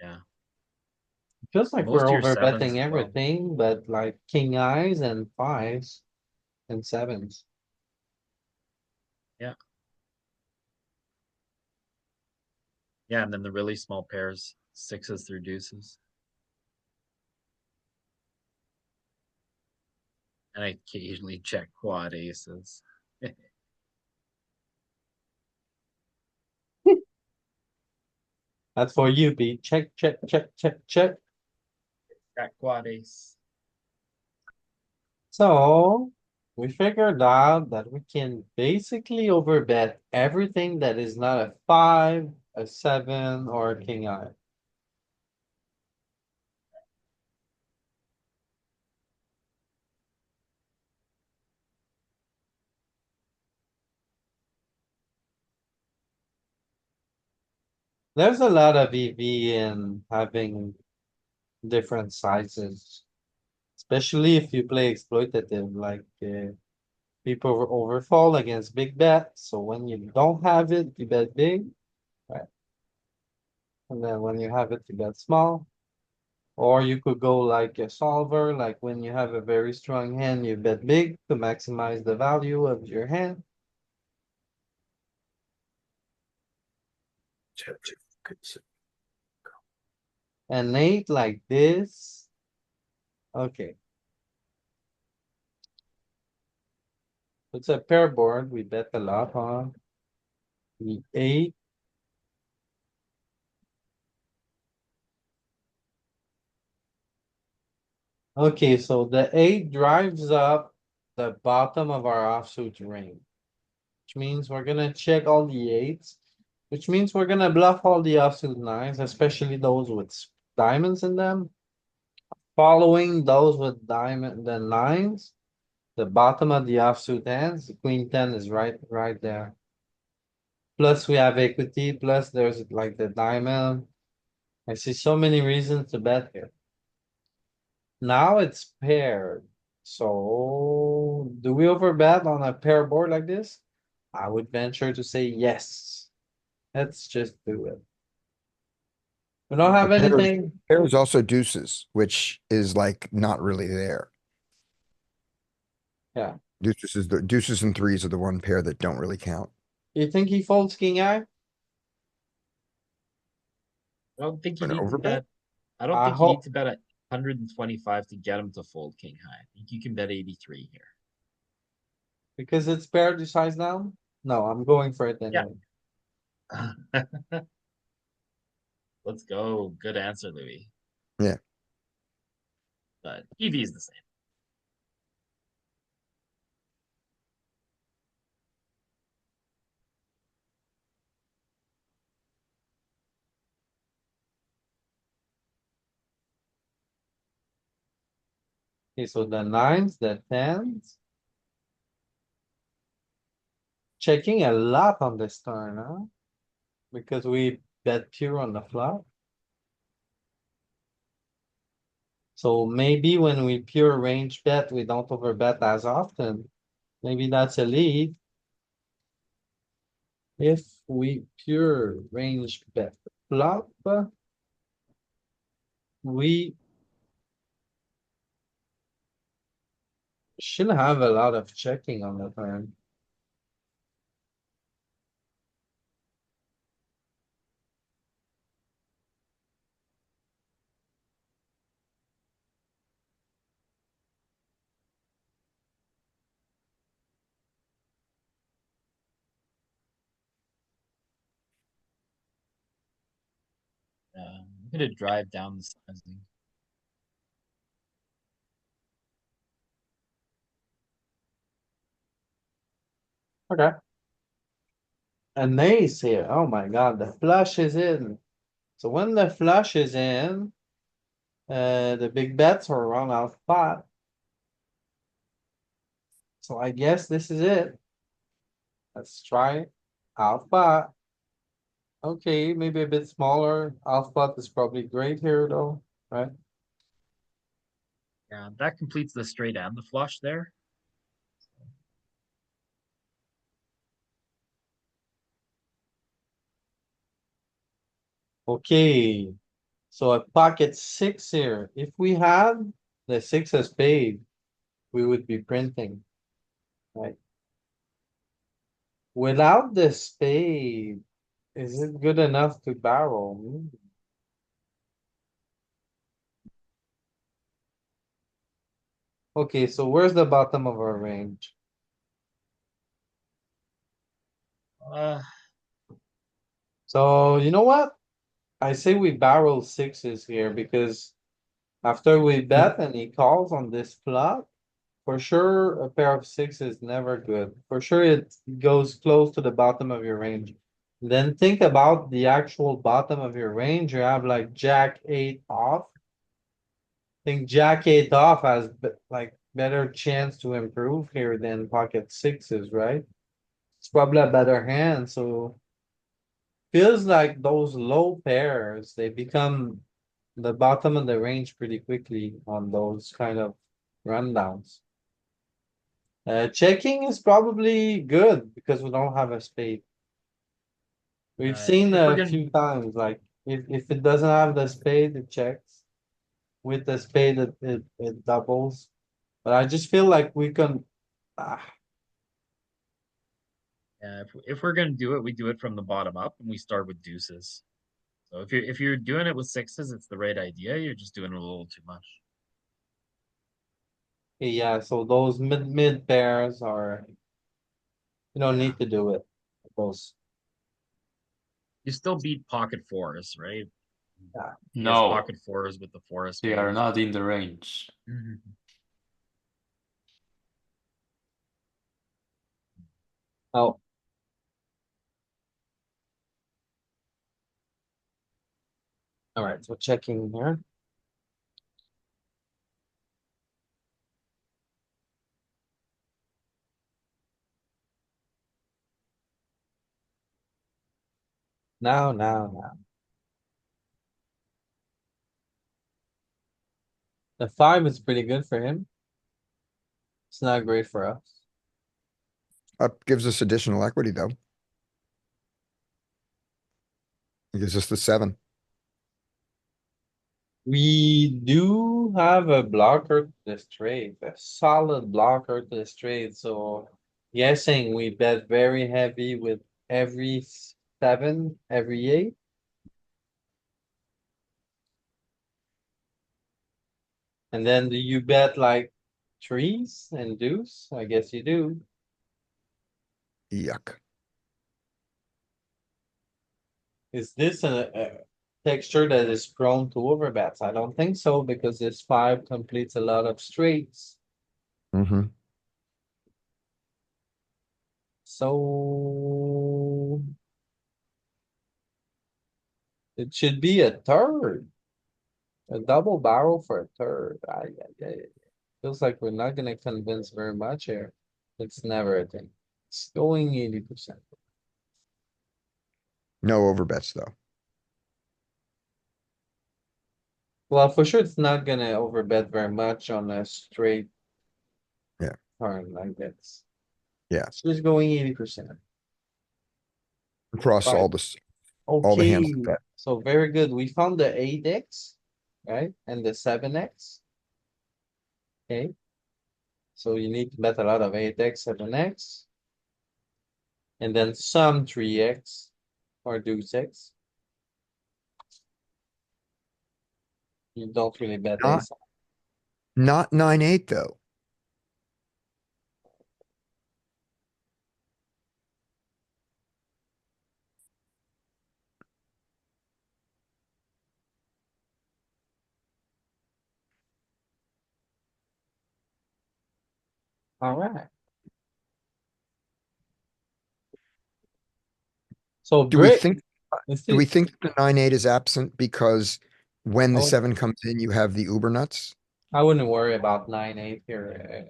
Yeah. Feels like Most we're of your over sevens betting as well. everything, but like king eyes and fives and sevens. Yeah. Yeah, and then the really small pairs, sixes through deuces. And I occasionally check quad aces. That's for you, Pete. Check, check, check, check, check. Check quad ace. So we figured out that we can basically overbet everything that is not a 5, a 7, or a king eye. There's a lot of EV in having different sizes, especially if you play exploitative, like people overfall against big bets. So when you don't have it, you bet big, right? And then when you have it, you bet small. Or you could go like a solver, like when you have a very strong hand, you bet big to maximize the value of your hand. And eight like this. Okay. It's a pair board. We bet a lot on the eight. Okay, so the eight drives up the bottom of our offsuit ring. Which means we're gonna check all the eights. Which means we're gonna bluff all the offsuit nines, especially those with diamonds in them. Following those with diamond, the nines. The bottom of the offsuit hands, the queen 10 is right there. Plus we have equity, plus there's like the diamond. I see so many reasons to bet here. Now it's paired. So do we overbet on a pair board like this? I would venture to say yes. Let's just do it. We don't have The anything. pair is also deuces, which is like not really there. Yeah. Deuces and threes are the one pair that don't really count. You think he folds king eye? I don't think For you an need to overbet? bet. I don't I think you need hope to bet at 125 to get him to fold king high. I think you can bet 83 here. because it's paired to size down. No, I'm going for it Yeah. anyway. Let's go. Good answer, Louis. Yeah. But EV is the same. Okay, so the nines, the tens. Checking a lot on this turn, huh? Because we bet pure on the flop. So maybe when we pure range bet, we don't overbet as often. Maybe that's a lead. If we pure range bet flop, we should have a lot of checking on the turn. I'm gonna drive down the sizing. Okay. An ace here. Oh my god, the flush is in. So when the flush is in, the big bets are around out spot. So I guess this is it. Let's try it. Out spot. Okay, maybe a bit smaller. Out spot is probably great here though, right? Yeah, that completes the straight and the flush there. Okay, so a pocket six here. If we had the six of spade, we would be printing, right? Without the spade, is it good enough to barrel? Okay, so where's the bottom of our range? Uh, So you know what? I say we barrel sixes here because after we bet and he calls on this flop, for sure a pair of six is never good. For sure it goes close to the bottom of your range. Then think about the actual bottom of your range. You have like jack eight off. Think jack eight off has like better chance to improve here than pocket sixes, right? It's probably a better hand, so feels like those low pairs, they become the bottom of the range pretty quickly on those kind of rundowns. Checking is probably good because we don't have a spade. We've seen if we're a gonna, few times, like if it doesn't have the spade, it checks. With the spade, it doubles. But I just feel like we can, ah, if we're gonna do it, we do it from the bottom up, and we start with deuces. So if you're doing it with sixes, it's the right idea. You're just doing it a little too much. yeah, so those mid pairs are, you don't Yeah, need to do it. Those, you still beat pocket fours, right? yeah. He has No, pocket fours with the four of they are spades. not in the range. Mhm. Oh, alright, so checking here. Now. The 5 is pretty good for him. It's not great for us. Up gives us additional equity though. It gives us the 7. We do have a blocker to the straight, a solid blocker to the straight, so guessing we bet very heavy with every 7, every 8. And then do you bet like trees and deuce? I guess you do. Yuck. Is this a texture that is prone to overbets? I don't think so, because this 5 completes a lot of straights. Mm-hmm. So it should be a third, a double barrel for a third. Feels like we're not gonna convince very much here. It's never a thing. It's going 80%. No overbets though. Well, for sure, it's not gonna overbet very much on a straight Yeah. turn like this. Yeah. It's just going 80%. Across Right. all the hands Okay, like that. so very good. We found the 8x, right? And the 7x. Okay. So you need to bet a lot of 8x, 7x. And then some 3x or deuce x. You don't really bet Not ace. not 9-8 though. Alright. So Do we Brick, think let's do we see. think the 9-8 is absent because when the Oh, 7 comes in, you have the uber nuts? I wouldn't worry about 9-8 here.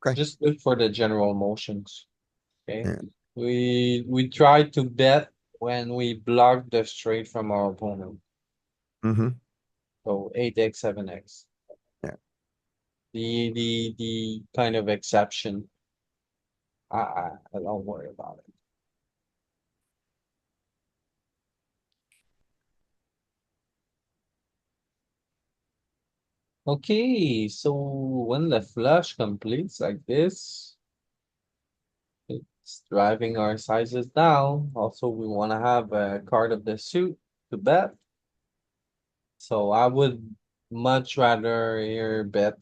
Okay. Just look for the general motions. Okay. Yeah. We try to bet when we block the straight from our opponent. Mm-hmm. So 8x, 7x. Yeah. The kind of exception. I don't worry about it. Okay, so when the flush completes like this, it's driving our sizes down. Also, we want to have a card of the suit to bet. So I would much rather here bet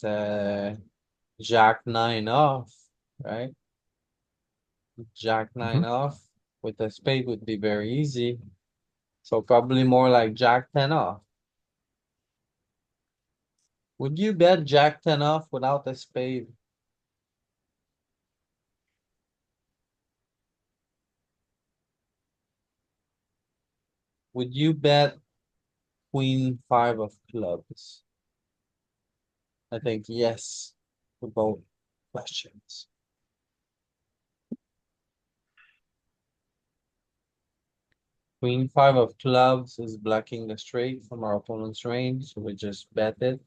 Jack 9 off, right? Jack 9 Mm-hmm. off with a spade would be very easy. So probably more like Jack 10 off. Would you bet Jack 10 off without a spade? Would you bet Queen 5 of clubs? I think yes to both questions. Queen 5 of clubs is blocking the straight from our opponent's range, so we just bet it.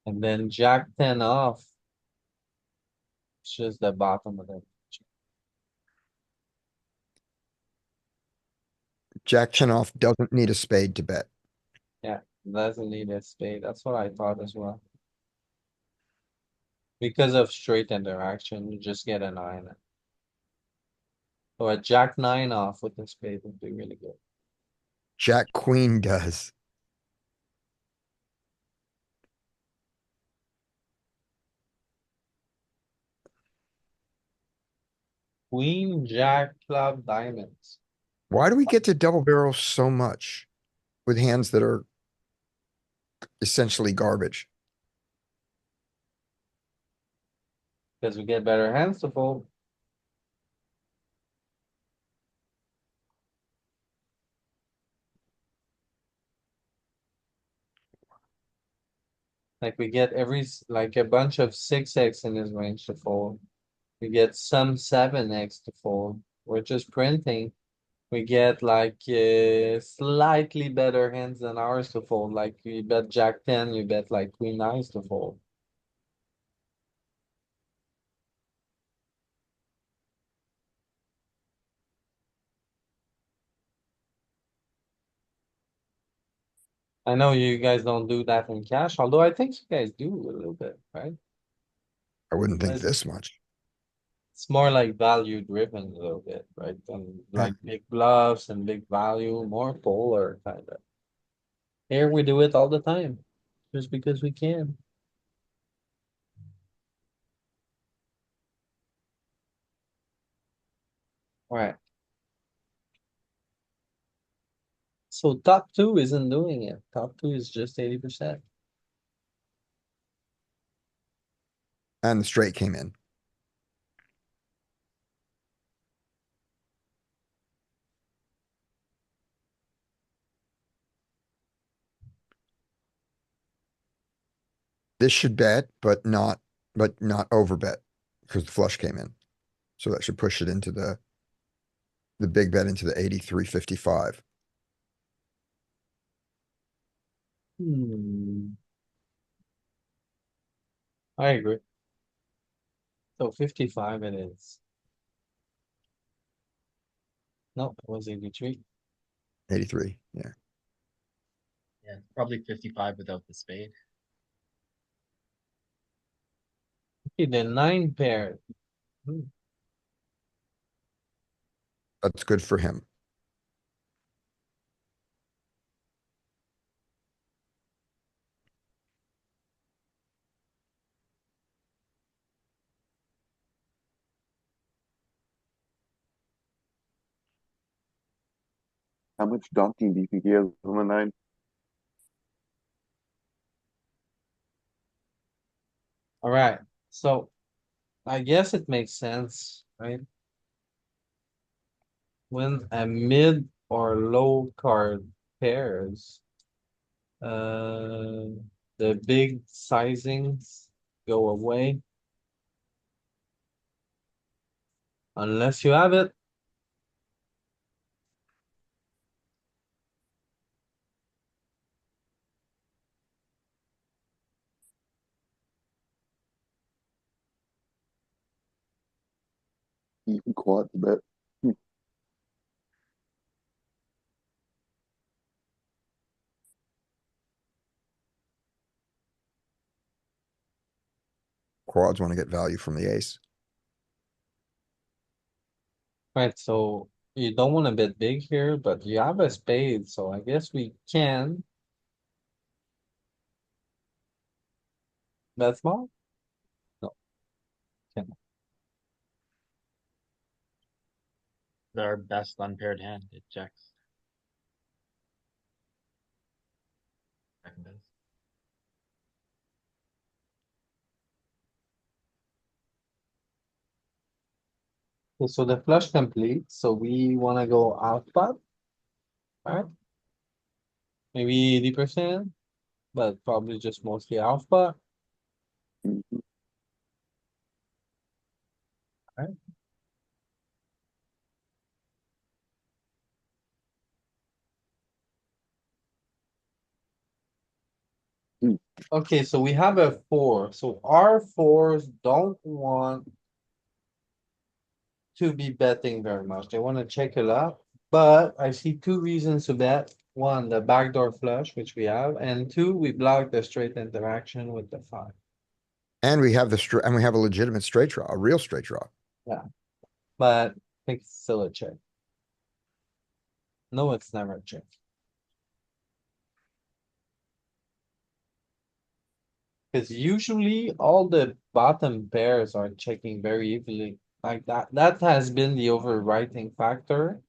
And then Jack 10 off. It's just the bottom of the. Jack 10 off doesn't need a spade to bet. Yeah, doesn't need a spade. That's what I thought as well. Because of straight interaction, you just get a 9. So a Jack 9 off with the spade would be really good. Jack Queen does. Queen, Jack, club, diamonds. Why do we get to double barrel so much with hands that are essentially garbage? Because we get better hands to fold. Like we get like a bunch of 6x in his range to fold. We get some 7x to fold. We're just printing. We get like slightly better hands than ours to fold. Like you bet Jack 10, you bet like Queen Nines to fold. I know you guys don't do that in cash, although I think you guys do a little bit, right? I wouldn't think But this much. it's more like value driven a little bit, right? And Yeah. like big bluffs and big value, more polar kind of. Here we do it all the time, just because we can. Alright. So top two isn't doing it. Top two is just 80%. And the straight came in. This should bet, but not overbet because the flush came in. So that should push it into the big bet into the 83.55. I agree. So 55 it is. No, it was 83. 83. Yeah. Yeah, probably 55 without the spade. Okay, the 9 pair. That's good for him. How much donking do you think he has on the 9? Alright, so I guess it makes sense, right? When a mid or low card pairs, uh, the big sizings go away. Unless you have it. Even quads bet. Quads want to get value from the ace. Right, so you don't wanna bet big here, but you have a spade, so I guess we can. Bet small? No, can. Our best unpaired hand. It checks. Second best. Okay, so the flush complete, so we wanna go out pot. Alright. Maybe 80%, but probably just mostly out pot. Mhm. Alright. Okay, so we have a 4, so our 4s don't want to be betting very much. They wanna check it up, but I see two reasons to bet. One, the backdoor flush, which we have, and two, we block the straight interaction with the 5. And we have and we have a legitimate straight draw, a real straight draw. But I think it's still a check. No, it's never a check. Cause usually all the bottom pairs are checking very evenly. Like that has been the overwriting factor.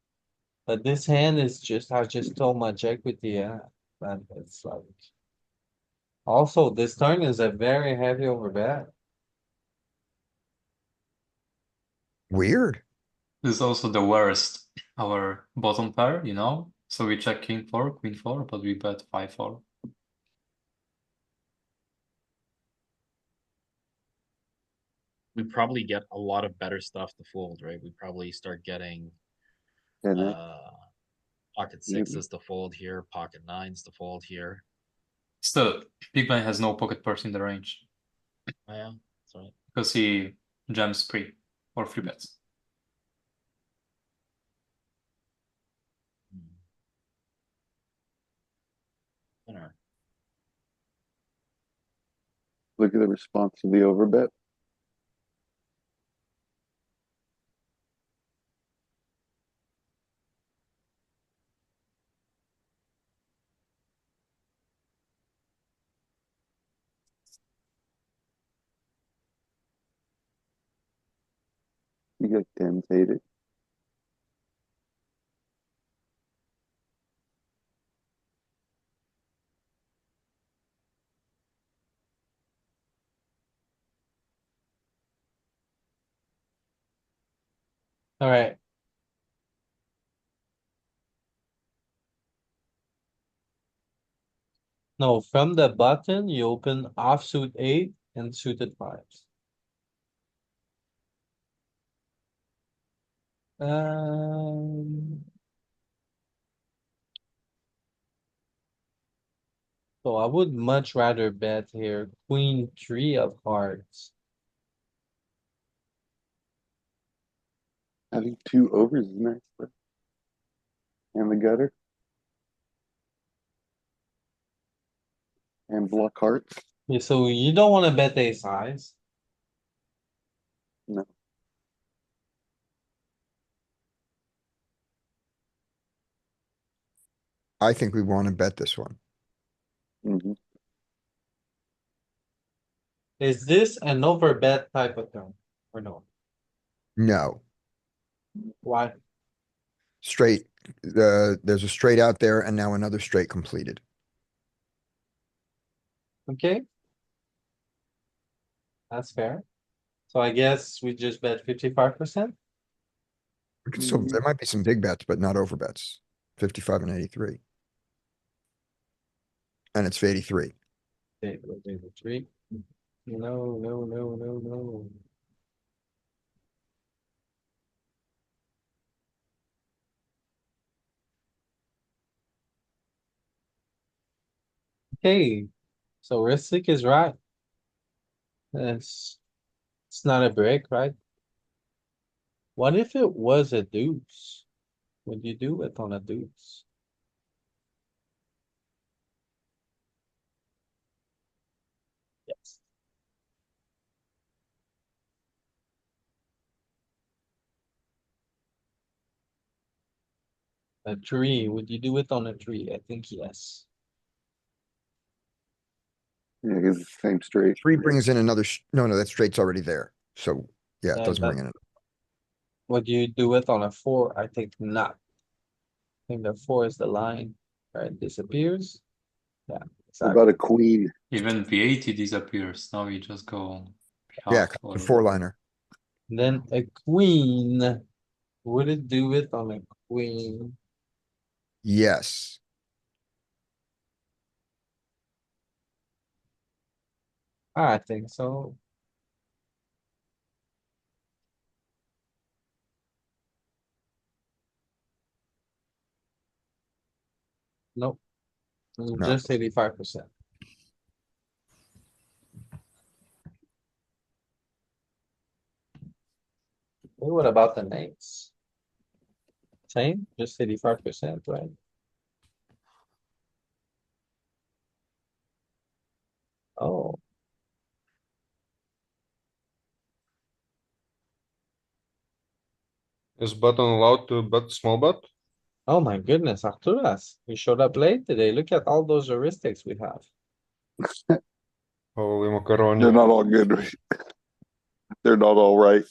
But this hand is has just so much equity, yeah. That it's like. Also, this turn is a very heavy overbet. Weird. This is also the worst, our bottom pair, you know? So we check king 4, queen 4, but we bet 5-4. we probably get a lot of better stuff to fold, right? We probably start getting 10x, uh pocket maybe. sixes to fold here, pocket nines to fold here. Still, big blind has no pocket pairs in the range Oh, yeah, that's right. because he jams pre or free bets. Hmm. Winner. Look at the response to the overbet. You got 10s hate it. Alright, no, from the button, you open offsuit eight and suited fives. Um. So I would much rather bet here, queen three of hearts. Having two overs is nice. But... And the gutter. And block hearts. Yeah, so you don't wanna bet ace size. No. I think we want to bet this one. Hmm. Is this an overbet type of thing or no? No, Why? straight, there's a straight out there and now another straight completed. Okay. That's fair. So I guess we just bet 55%. We could still, there might be some big bets, but not over bets. 55 and 83. And it's 83. Okay, we'll do the three. No, no, no, no, no. Okay, so Ristic is right. It's not a break, right? What if it was a deuce? Would you do it on a deuce? Yes. A tree, would you do it on a tree? I think yes. Yeah, because it's the same straight. Three brings in another, no, that straight's already there. So yeah, it doesn't But bring in. would you do it on a four? I think not. I think the four is the line, right? Disappears. Yeah, What exactly. about a queen? Even V80 disappears. Now we just go Yeah, half the or four liner. Then a queen. Would it do it on a queen? Yes. I think so. Nope. No. Just 85%. What about the names? Same, just 85%, right? Oh, Is button allowed to bet small bet? oh my goodness, Arturas, you showed up late today. Look at all those heuristics we have. Holy They're macaroni. not all good. They're not all right.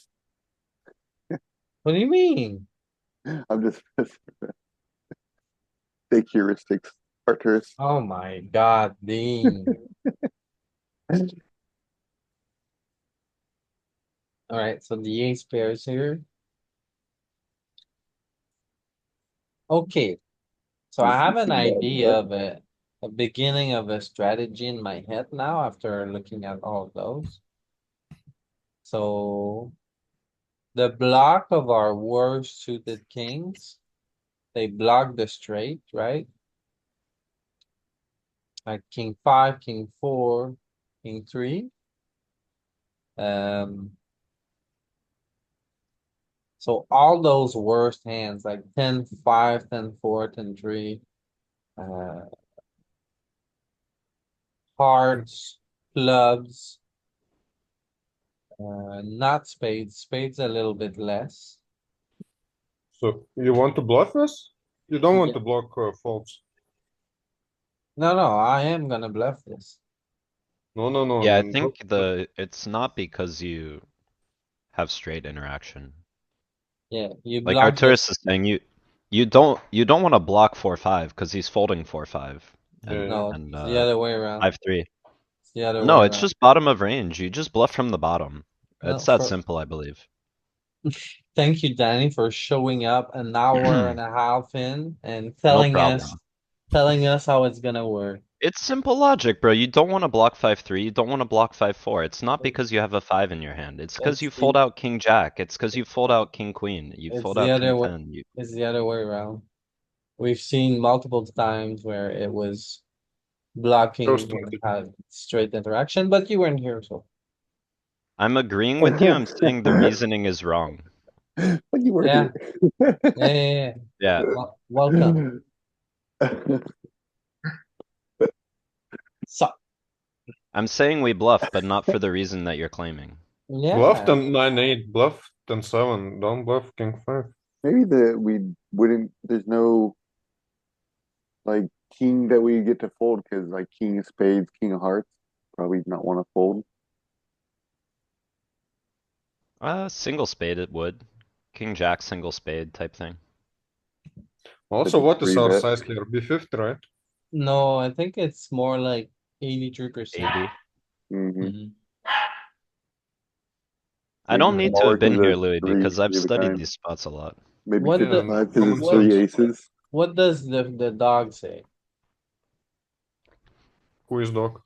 What do you mean? I'm just fake heuristics, Arturus. Oh my god, Dean. Alright, so the ace pairs here. Okay, so I have an idea of a beginning of a strategy in my head now after looking at all of those. So the block of our worst suited kings, they block the straight, right? Like king five, king four, king three. So all those worst hands like 10-5, 10-4, 10-3, hearts, clubs, not spades. Spades a little bit less. So you want to bluff this? You don't want Yeah. to block folds. No, I am gonna bluff this. No. Yeah, I Block. think it's not because you have straight interaction. Yeah, you Like block this. Arturus is saying, you don't want to block 4-5 because he's folding 4-5 and Yeah. No, and it's the other way around. 5-3. It's the other way No, it's around. just bottom of range. You just bluff from the bottom. No, It's that simple, I believe. Thank you, Danny, for showing up an hour and a half in and No telling problem. us how it's gonna work. It's simple logic, bro. You don't want to block 5-3. You don't want to block 5-4. It's not because you have a 5 in your hand. It's because you It's fold the out king jack. It's because you fold out king queen. You it's fold the out king other way. 10. You It's the other way around. We've seen multiple times where it was blocking Roast when it it. had straight interaction, but you weren't here, so I'm agreeing with you. I'm saying the reasoning is wrong. But you were yeah, here. yeah. Yeah. Welcome. So I'm saying we bluff, but not for the reason that you're claiming. Bluff yeah, 10-9-8, bluff 10-7, don't bluff king 5. Maybe we wouldn't. There's no like king that we get to fold because like king of spades, king of hearts, probably not want to fold. Single spade it would. King jack single spade type thing. Also, Just what is three our bet. size here? B50, right? no, I think it's more like 83%. 80. Mm-hmm. I Maybe don't need to smaller have been because here, of Louis, three because I've every studied time. these spots a lot. Maybe What Yeah, the 55 because common it's what three sense. aces. what does the dog say? Who is dog?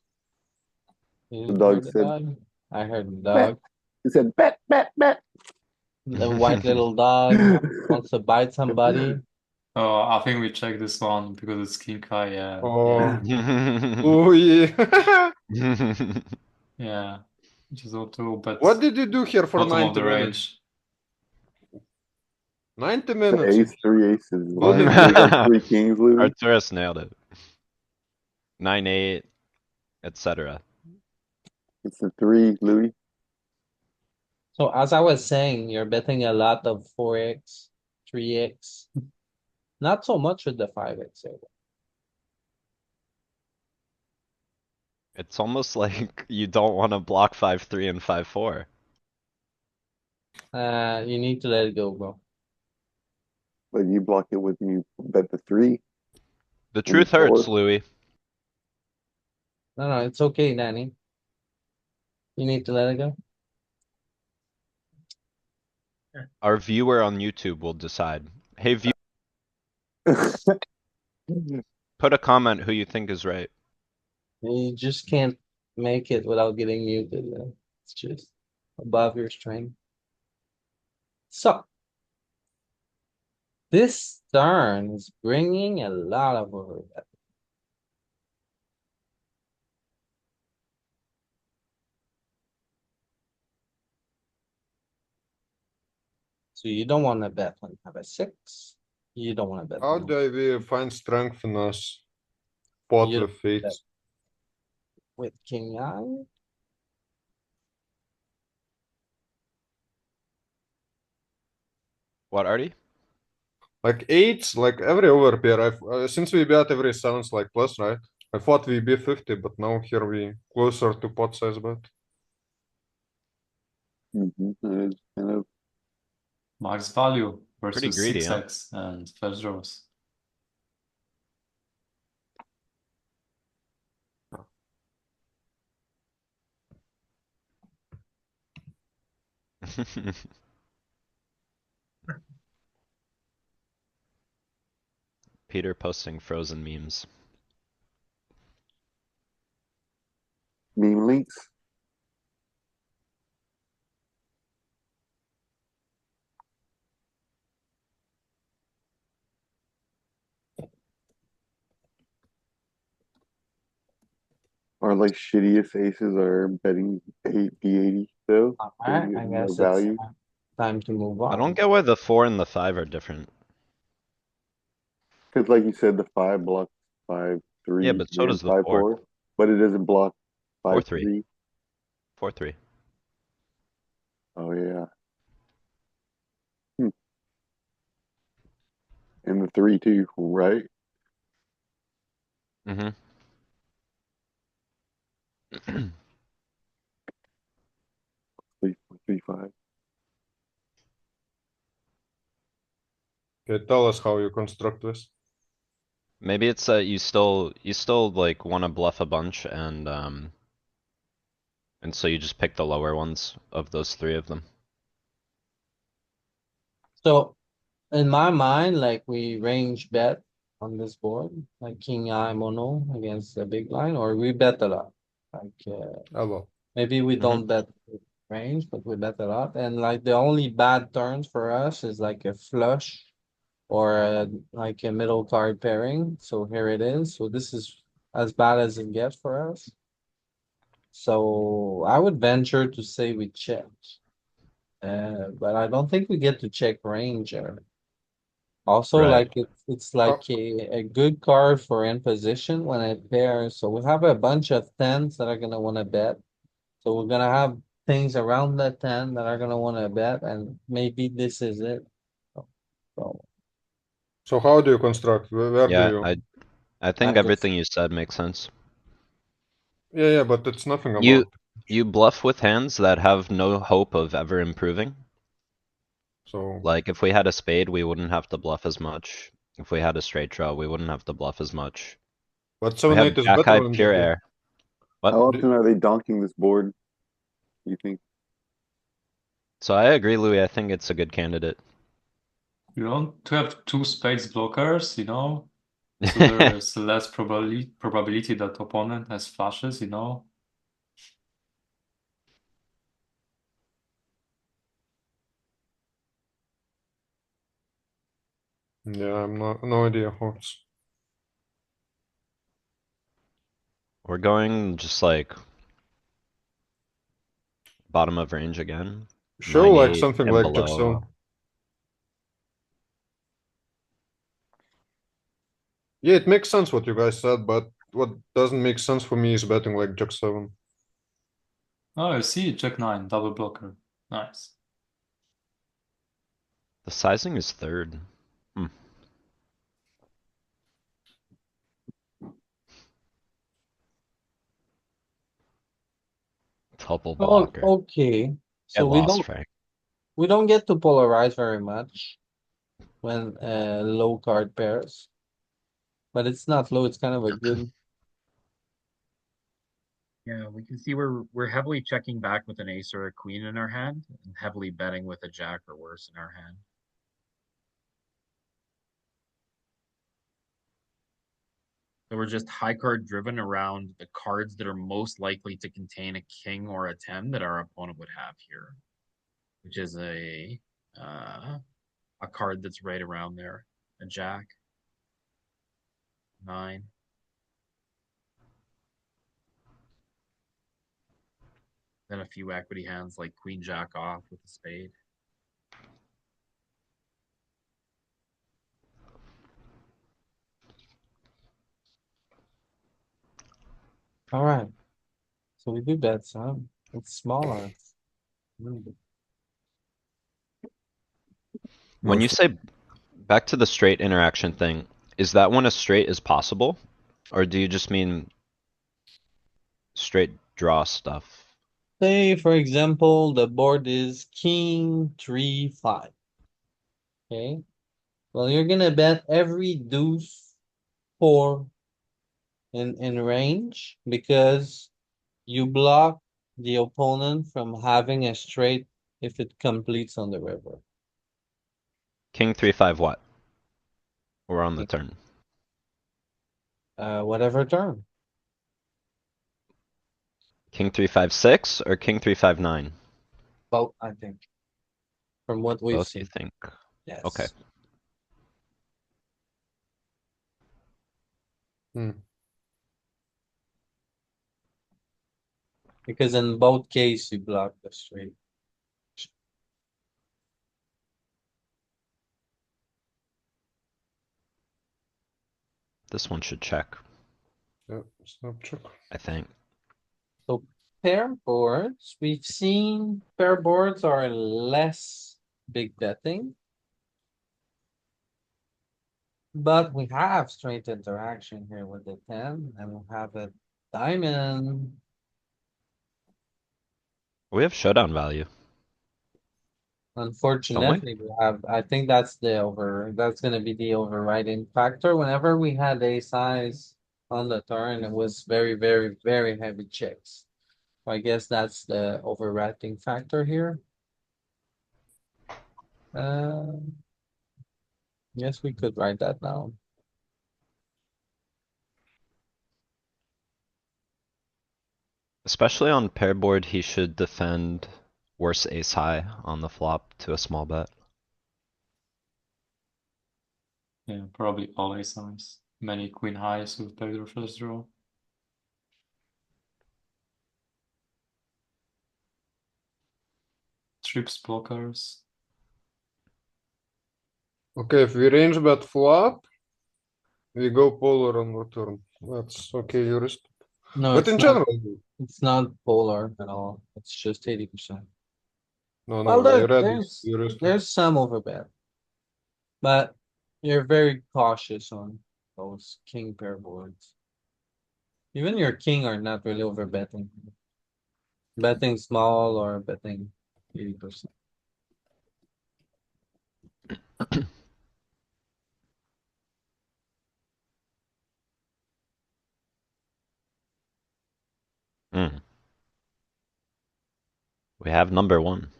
You The dog heard the said, dog? I heard the bet. dog. He said, bet, bet, bet. The white little dog wants to bite somebody. Oh, I think we check this one because it's king high. Yeah, Oh, What oh yeah. yeah. Just auto bet What did you do here for bottom of 90 the minutes? range. 90 The minutes. ace, three aces. What Why? did There's you like three kings, Louis. Arturus nailed it. 9-8, etc. It's the three, Louis. So as I was saying, you're betting a lot of 4x, 3x. Not so much with the 5x. It's almost like you don't want to block 5-3 and 5-4. You need to let it go, bro. But you block it with you bet the three The and the truth hurts, four. Louis. No, it's okay, Danny. You need to let it go. Our viewer on YouTube will decide. Hey, put a comment who you think is right. You just can't make it without getting muted. It's just above your strength. So this turn is bringing a lot of overbet. So you don't want to bet when you have a 6. You don't want to bet How when do we find strength in us? Pot you with feet. bet with king eye. What, Artie? Like eights, like every overpair. Since we bet every sevens like plus, right? I thought we B50, but now here we closer to pot size bet. It's kind of Max value Pretty versus greedy, huh? 6x and flush draws. Peter posting frozen memes. meme links. our like shittiest aces are betting 8 B80 though. So Alright, we I get more guess it's value. time to move I on. don't get why the 4 and the 5 are different. Because like you said, the 5 blocks Yeah, 5-3 but so and does the 4. 5-4, but it doesn't block 4-3. 5-3. 4-3. Oh yeah. Hmm. And the 3 too, right? Mm-hmm. 3-5. Okay, tell us how you construct this. Maybe it's that you still like wanna bluff a bunch and so you just pick the lower ones of those 3 of them. So in my mind, like we range bet on this board, like king eye mono against the big line, or we bet a lot. Like Hello. maybe we Mhm. don't bet range, but we bet a lot. And like the only bad turns for us is like a flush or like a middle card pairing. So here it is. So this is as bad as it gets for us. So I would venture to say we check. But I don't think we get to check range. Also, Right. like it's like a good card for in position when it pairs. So we have a bunch of tens that are gonna wanna bet. So we're gonna have things around the 10 that are gonna wanna bet, and maybe this is it. So So how do you construct? Where do Yeah, you? I think I just everything you said makes sense. Yeah, but it's nothing You about. you bluff with hands that have no hope of ever improving. So, Like if we had a spade, we wouldn't have to bluff as much. If we had a straight draw, we wouldn't have to bluff as much. but We have 7-8 is jack better high than pure GG. air. What? How often are they donking this board, you think? So I agree, Louis. I think it's a good candidate. You want to have 2 spades blockers, you know? So there's less probability that opponent has flushes, you know? Yeah, I'm no idea how it's. We're going just like bottom of range again. Show like 9-8 something and like Jack 7. below. Yeah, it makes sense what you guys said, but what doesn't make sense for me is betting like Jack 7. Oh, I see, Jack 9, double blocker. Nice. The sizing is third. Double oh, blocker. okay. So Get lost, Frank. we don't get to polarize very much when low card pairs. But it's not low, it's kind of a good. Yeah, we can see we're heavily checking back with an ace or a queen in our hand, and heavily betting with a jack or worse in our hand. So we're just high card driven around the cards that are most likely to contain a king or a 10 that our opponent would have here, which is a card that's right around there, a jack, 9. Then a few equity hands like queen jack off with a spade. Alright. So we do bet some. It's smaller. When you Most, say back to the straight interaction thing, is that when a straight is possible? Or do you just mean straight draw stuff? Say, for example, the board is king, 3, 5. Okay. Well, you're gonna bet every deuce 4 in range because you block the opponent from having a straight if it completes on the river. King 3-5 what? We're on the turn. Whatever turn. King 3-5-6 or king 3-5-9? Both, I think. From what we've Both you seen. think? Yes. Okay. Hmm. Because in both cases, you block the straight. This one should check, Yeah, snap check. I think. So pair boards, we've seen pair boards are less big betting. But we have straight interaction here with the 10 and we have a diamond. We have showdown value. Unfortunately, we have, I think that's that's gonna be the overriding factor. Whenever we had a size on the turn, it was very, very, very heavy checks. So I guess that's the overriding factor here. Yes, we could write that down. Especially on pair board, he should defend worse ace high on the flop to a small bet. Yeah, probably all ace highs. Many queen highs with backdoor flush draw. Trips blockers. Okay, if we range bet flop, we go polar on return. That's okay, Jurist. No, But in general, it's not polar at all. It's just 80%. no, Well, I read this, there's some overbet. But you're very cautious on those king pair boards. Even your king are not really over betting. Betting small or betting 80%. Hmm. We have number one.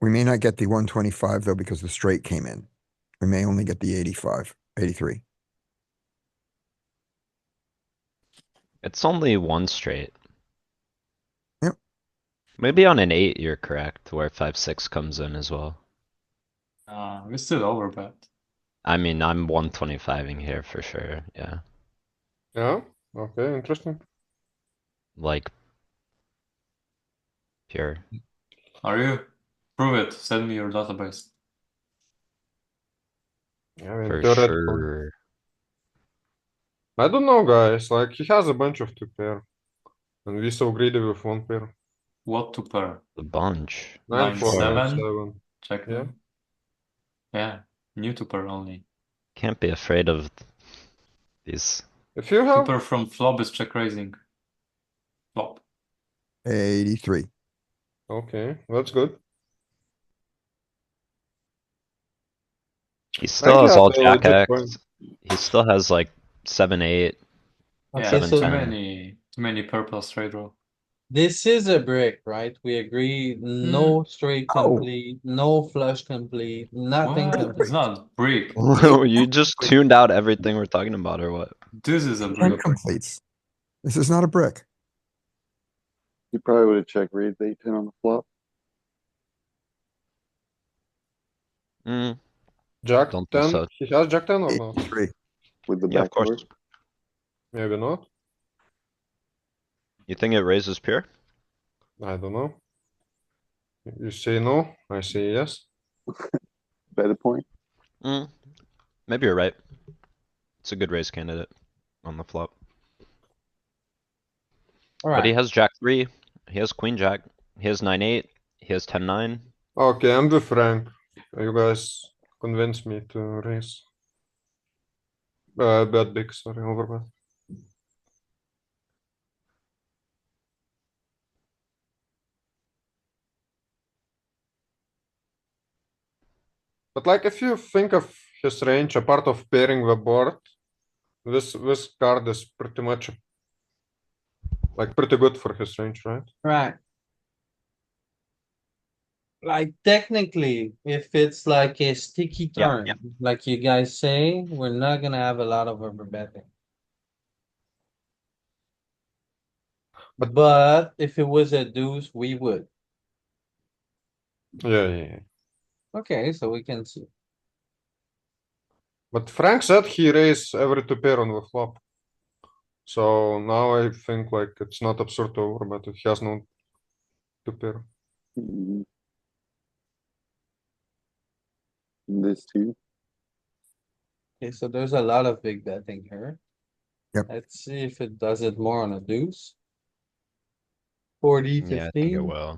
We may not get the 125 though, because the straight came in. We may only get the 85, 83. It's only one straight. Yep. Maybe on an 8, you're correct, where 5-6 comes in as well. We still overbet. I mean, I'm 125ing here for sure, yeah. Yeah, okay, interesting. Like, pure. Are you? Prove it. Send me your database. Yeah, I mean, For theoretical. sure. I don't know, guys. Like, he has a bunch of two pair. And we so greedy with one pair. What to pair? The bunch. 9-4, 9-7. 9-7. Check Yeah. them. Yeah, new to pair only. Can't be afraid of these. If you Two have, pair from flop is check raising. Flop. 83. okay, that's good. He still has yeah, all the jack legit X. point. He still has like 7-8. Okay, Yeah, Seven, so too ten. many purple straight draw. this is a brick, right? We agree, no straight Oh. complete, no flush complete, nothing What? complete. It's not brick. You just tuned out everything we're talking about, or what? This is a Ten brick. completes. This is not a brick. You probably would have checked raised 8-10 on the flop. Mm, Jack don't think 10. so. He has Jack 10 or not? 83. With the Yeah, of course. backdoor. Maybe not. You think it raises pure? I don't know. You say no, I say yes. Bet a point. Mm, maybe you're right. It's a good raise candidate on the flop. But he Alright, has jack 3, he has queen jack, he has 9-8, he has 10-9. Okay, I'm with Frank. You guys convince me to raise. Bet big, sorry, overbet. But like, if you think of his range, a part of pairing the board, this card is pretty much like pretty good for his range, right? right. Like technically, if it's like a sticky Yeah, turn, like you guys say, we're not gonna have a lot of overbetting. But if it was a deuce, we would. Yeah, yeah, yeah. Okay, so we can see. But Frank said he raised every two pair on the flop. So now I think like it's not absurd to overbet if he has no two pair. Mhm. This too. Okay, so there's a lot of big betting here. Yep. Let's see if it does it more on a deuce. 40, Yeah, I think it 15. will.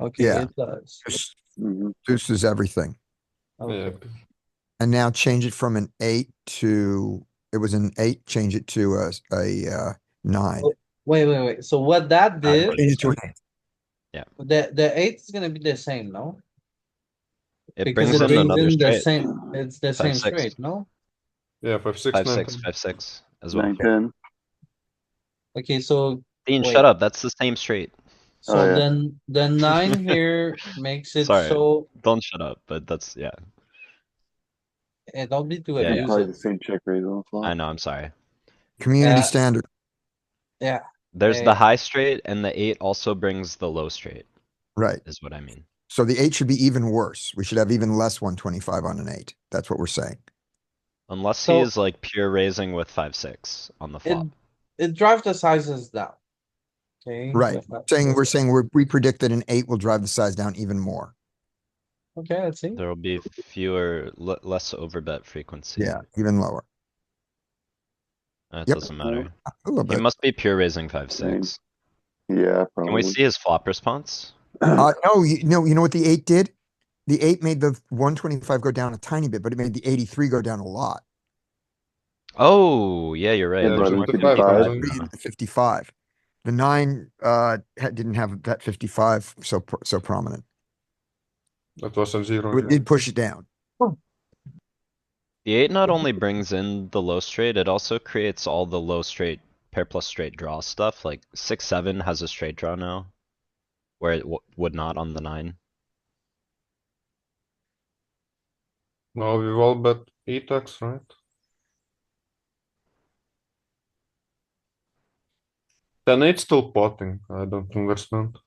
Okay, Yeah. it does. Just Mhm. Deuce is everything. Okay, Yeah. And now change it from an 8 to, it was an 8, change it to a 9. Oh, wait. So what that did, Change it to an 8. the eight is gonna be the same, no? It Because brings it in brings another in the straight. same, it's the same 5-6. straight, no? Yeah, 5-6, 5-6, 9-10. 5-6 as well. 9-10. Okay, so, Dean, wait. shut up. That's the same straight. Oh, So yeah. then the 9 here makes it Sorry, so, don't shut up, but that's, yeah. don't be too Yeah, yeah. Probably abusive. the same check raise on the I flop. know, I'm sorry. Community Uh, standard. Yeah, There's yeah. the high straight and the 8 also brings the low straight, Right. is what I mean. So the 8 should be even worse. We should have even less 125 on an 8. That's what we're saying. Unless he So- is like pure raising with 5-6 on the It, flop. it drives the sizes down. Okay. Right. the- We're saying we predict that an 8 will drive the size down even more. Okay, let's see. There will be less overbet frequency. Yeah, even lower. It Yep. doesn't matter. A little He bit. must be pure raising 5-6. Yeah, Can we probably. see his flop response? No, you know what the 8 did? The 8 made the 125 go down a tiny bit, but it made the 83 go down a lot. Oh, yeah, you're right. Yeah, There's but more 55 55 comes in. now. 55. The 9 didn't have that 55 so prominent. That was a zero. It Yeah. did push it down. The 8 not only brings in the low straight, it also creates all the low straight pair plus straight draw stuff. Like 6-7 has a straight draw now, where it would not on the 9. No, we've all bet 8x, right? Then it's still potting. I don't understand.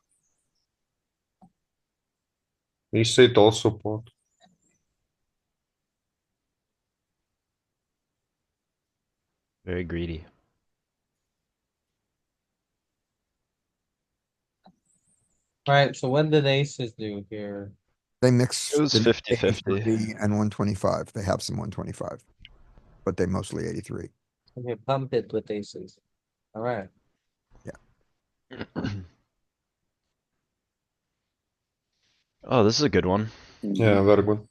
Ace 8 also pot. Very greedy. Right, so what did aces do here? They mix It was the 50-50. 83 and 125. They have some 125, but they mostly 83. Okay, pump it with aces. Alright, Oh, this is a good one. Yeah, very good.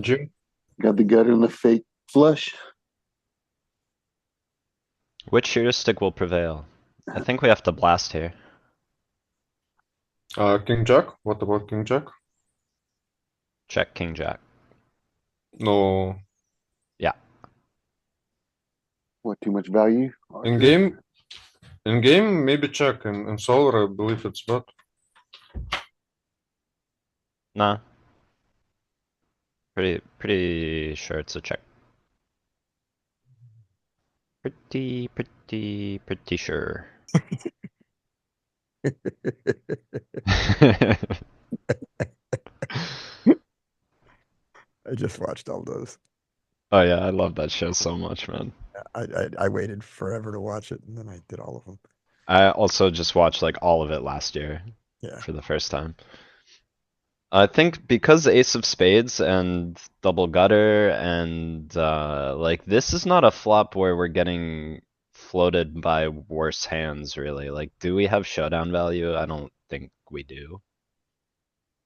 Jim? Got the gutter and the fake flush. Which heuristic will prevail? I think we have to blast here. King Jack? What about King Jack? Check King Jack. No. What, too much value? In game, maybe check. In solver, I believe it's bet. Nah. Pretty sure it's a check. Pretty sure. I just watched all those. Oh yeah, I love that show so much, man. I waited forever to watch it, and then I did all of them. I also just watched like all of it last year Yeah. for the first time. I think because Ace of Spades and Double Gutter and like this is not a flop where we're getting floated by worse hands really. Like, do we have showdown value? I don't think we do.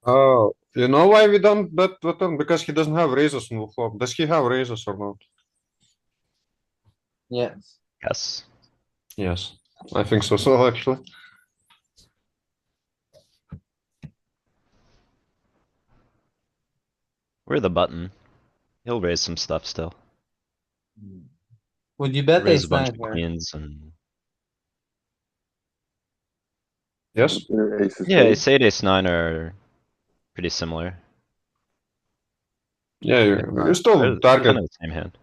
Oh, you know why we don't bet with him? Because he doesn't have raises on the flop. Does he have raises or not? yes. Yes. Yes, I think so. So actually, We're the button. He'll raise some stuff still. Would you bet Raise a ace bunch nine of here? queens and yes. Ace of yeah, spades. Ace 8, Ace 9 are pretty similar. Yeah, you're still They're kind target. of the same hand.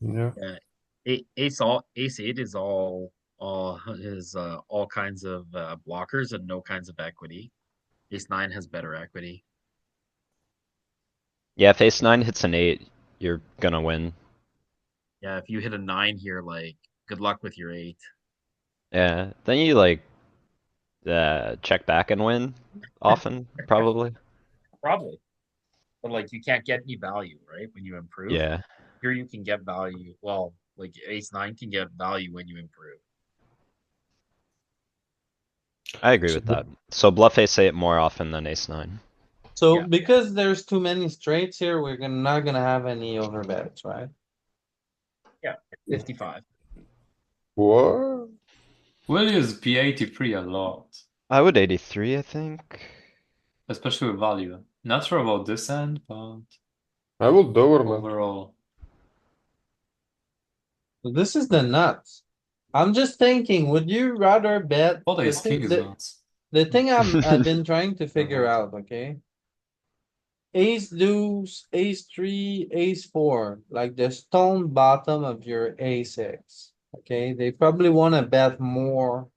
Yeah. Ace 8 is all all kinds of blockers and no kinds of equity. Ace nine has better equity. Yeah, if ace nine hits an 8, you're gonna win. Yeah, if you hit a nine here, like good luck with your eight. Yeah, then you like check back and win often, probably. Probably. But like you can't get any value, right? When you improve. Yeah, Here you can get value. Well, like ace nine can get value when you improve. I agree So with that. So bluff ace 8 more often than ace 9. So Yeah. because there's too many straights here, not gonna have any overbets, right? Yeah. 55. what? We'll use P83 a lot, I would 83, I think. especially with value. Not sure about this end, but I will overbet. overall. So this is the nuts. I'm just thinking, would you rather bet? What The ace king thing, is the, nuts. the thing I've been trying to figure out, okay? Ace deuce, ace three, ace four, like the stone bottom of your a6. Okay, they probably wanna bet more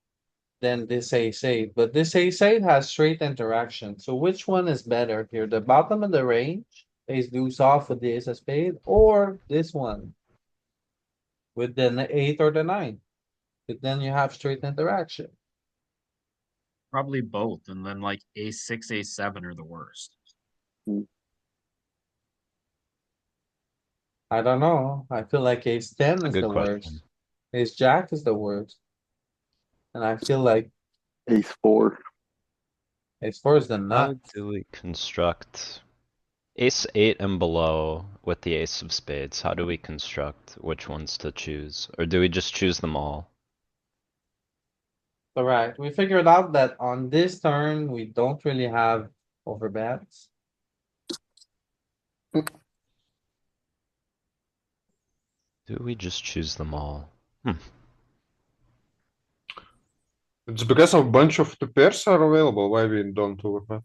than this ace eight, but this ace eight has straight interaction. So which one is better here? The bottom of the range, ace deuce off with the ace of spade, or this one? With the eight or the nine? But then you have straight interaction. Probably both. And then like ace six, ace seven are the worst. I don't know. I feel like ace ten A is good the question. worst. Ace jack is the worst. And I feel like Ace four. ace four is the How nut. do we construct ace 8 and below with the ace of spades? How do we construct which ones to choose? Or do we just choose them all? Alright, we figured out that on this turn, we don't really have overbets. Do we just choose them all? It's because a bunch of the pairs are available. Why we don't overbet?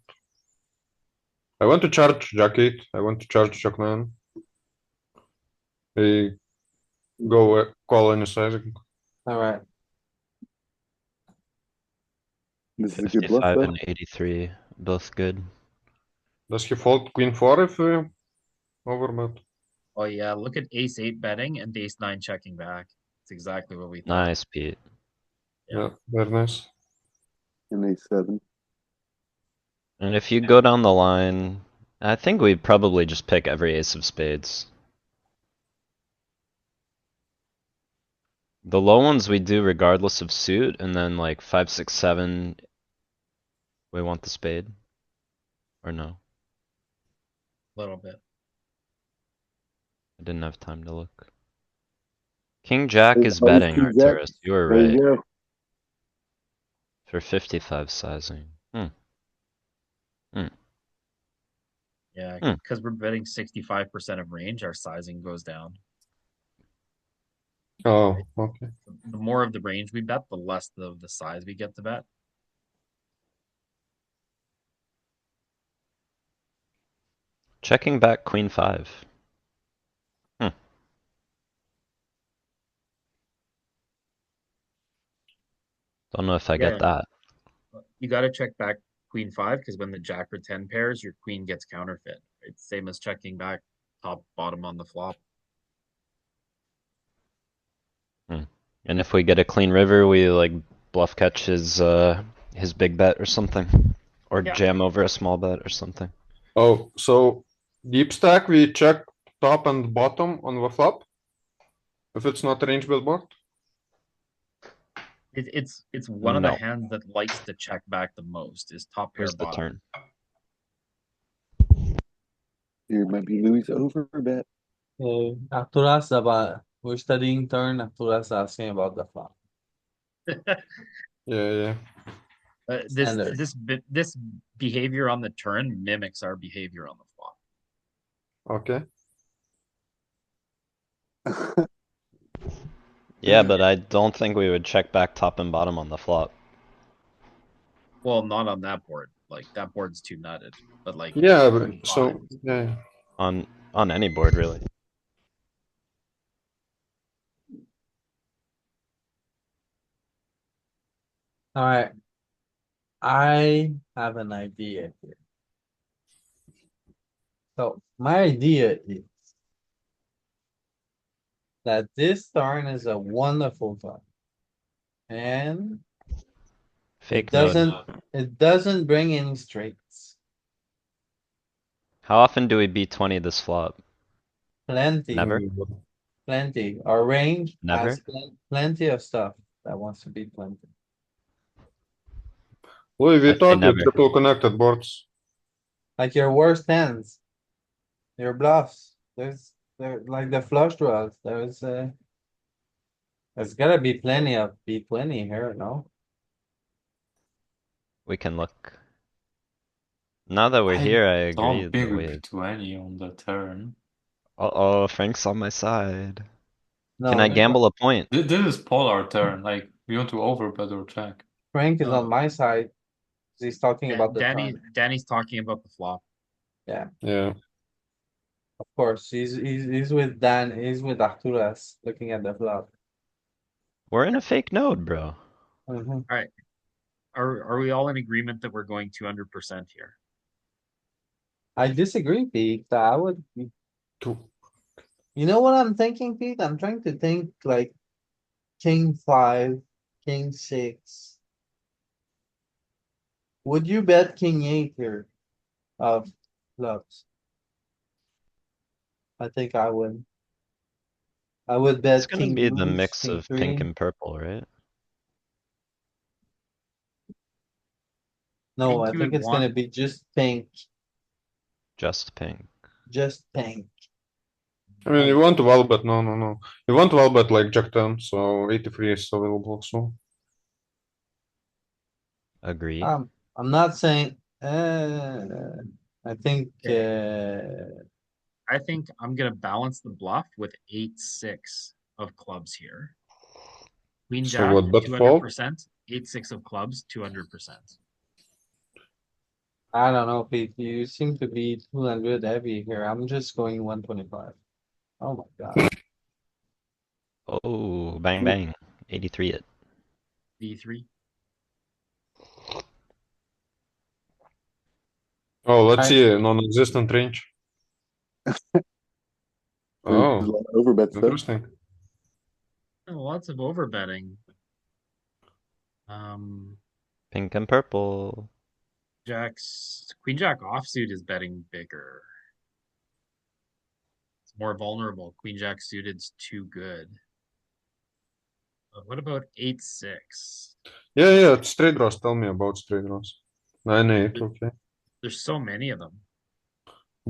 I want to charge jack 8. I want to charge jack 9. I go call any sizing. Alright, This is a good bluff 55 though. and 83, both good. Does he fold queen 4 if we overbet? Oh yeah, look at ace eight betting and ace nine checking back. It's exactly what we thought. Nice, Pete. Yeah, very nice. And ace seven. And if you go down the line, I think we'd probably just pick every ace of spades. The low ones we do regardless of suit, and then like 5, 6, 7, we want the spade. Or no? A little bit. I didn't have time to look. King Jack is Oh, betting, king jack. Arturus. You were There right. you go. For 55 sizing. Yeah, Hmm. because we're betting 65% of range, our sizing goes down. Oh, okay. The more of the range we bet, the less of the size we get to bet. Checking back queen 5. Don't know if I Yeah. get that. You got to check back queen five because when the jack or 10 pairs, your queen gets counterfeit. It's same as checking back top bottom on the flop. And if we get a clean river, we like bluff catch his big bet or something. Or Yeah. jam over a small bet or something. Oh, so deep stack we check top and bottom on the flop? If it's not range build board? It's one of the No. hands that likes to check back the most is top pair Here's the bottom. turn. Here might be Louis overbet. Arturas about, we're studying turn, Arturas asking about the flop. Yeah. Standard. This behavior on the turn mimics our behavior on the flop. Okay. Yeah, but I don't think we would check back top and bottom on the flop. Well, not on that board. Like that board's too nutted. But like Yeah, but so yeah. On any board, really. Alright. I have an idea here. So my idea is that this turn is a wonderful turn. And Fake node. it doesn't bring any straights. How often do we beat 20 this flop? Plenty, Never? plenty. Our range has Never? plenty of stuff that wants to be plenty. Louis, I we say taught you never. triple connected boards. Like your worst hands. Your bluffs. There, like the flush draws, there's gotta be plenty of B20 here, no? We can look. Now that we're I here, I agree don't think that we we. beat 20 on the turn. Uh-oh, Frank's on my side. Can No, I gamble a point? This is polar turn, like, we want to overbet or check. Frank is on my side. He's talking about the turn. Danny's talking about the flop. Yeah, Yeah. of course. He's with Dan, he's with Arturas, looking at the flop. We're in a fake node, bro. Mhm. Are we all in agreement that we're going 200% here? I disagree, Pete. I would, Two. you know what I'm thinking, Pete? I'm trying to think like king five, king six. Would you bet king eight here of clubs? I think I would. I would It's bet gonna king be the deuce, mix king of pink three. and purple, right? No, I you think would it's gonna want- be just pink, Just pink. just pink. I mean, you want to value bet? No. You want to value bet like Jack 10, so 83 is available also. Agree. I'm not saying, I think, I think I'm gonna balance the bluff with 8-6 of clubs here. Queen So Jack, what, bet 200%. 8-6 of clubs, 200%. I don't know, Pete, you seem to be 200 heavy here. I'm just going 125. Oh my god. Oh, bang bang. 83 it. D3. Oh, let's I- see a non-existent range. There's a Oh, lot of overbets though. interesting. Oh, lots of overbetting. Pink and purple. Queen Jack offsuit is betting bigger. It's more vulnerable. Queen Jack suited's too good. But what about 8-6? Yeah, it's straight draws. Tell me about straight draws. 9-8, okay. There's so many of them.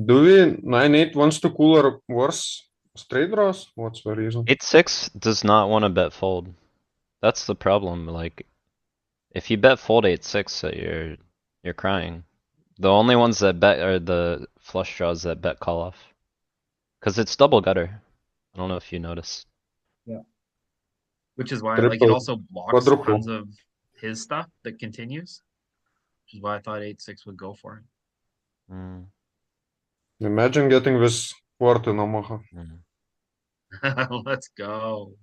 Do we 9-8 wants to cool or worse straight draws? What's the reason? 8-6 does not want to bet fold. That's the problem. Like, if you bet fold 8-6, you're crying. The only ones that bet are the flush draws that bet call off. Cause it's double gutter. I don't know if you noticed. Which is why like it Triple, also blocks quadruple. tons of his stuff that continues. Which is why I thought 8-6 would go for it. Mm, Imagine getting this quart in Omaha. mm. Let's go.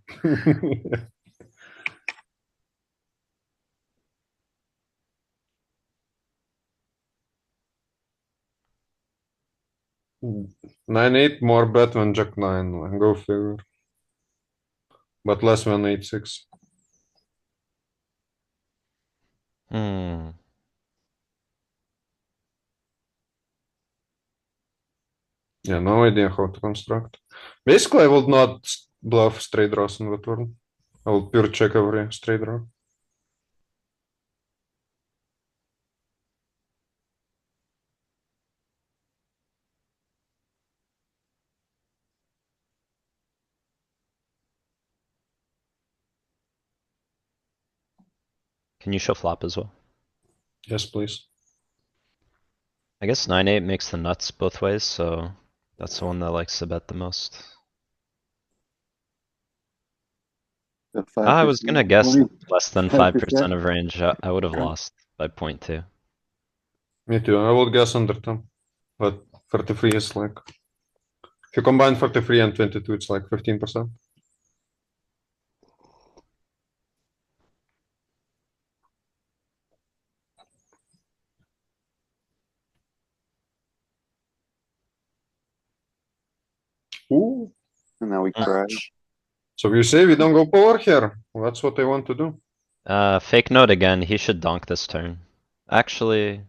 Nine eight more bet than Jack 9. Go figure. But less than 8-6. Hmm. Yeah, no idea how to construct. Basically, I will not bluff straight draws in the turn. I will pure check every straight draw. Can you show flop as well? Yes, please. I guess 9-8 makes the nuts both ways, so that's the one that likes to bet the most. The I was 5%, gonna guess 20, less than 5% of range. I would have lost by 0.2. Me too. I will guess under 10. But 33 is like. If you combine 33 and 22, it's like 15%. And now we Mm. cry. So you say we don't go polar here? Well, that's what I want to do. Fake note again, he should donk this turn. Actually,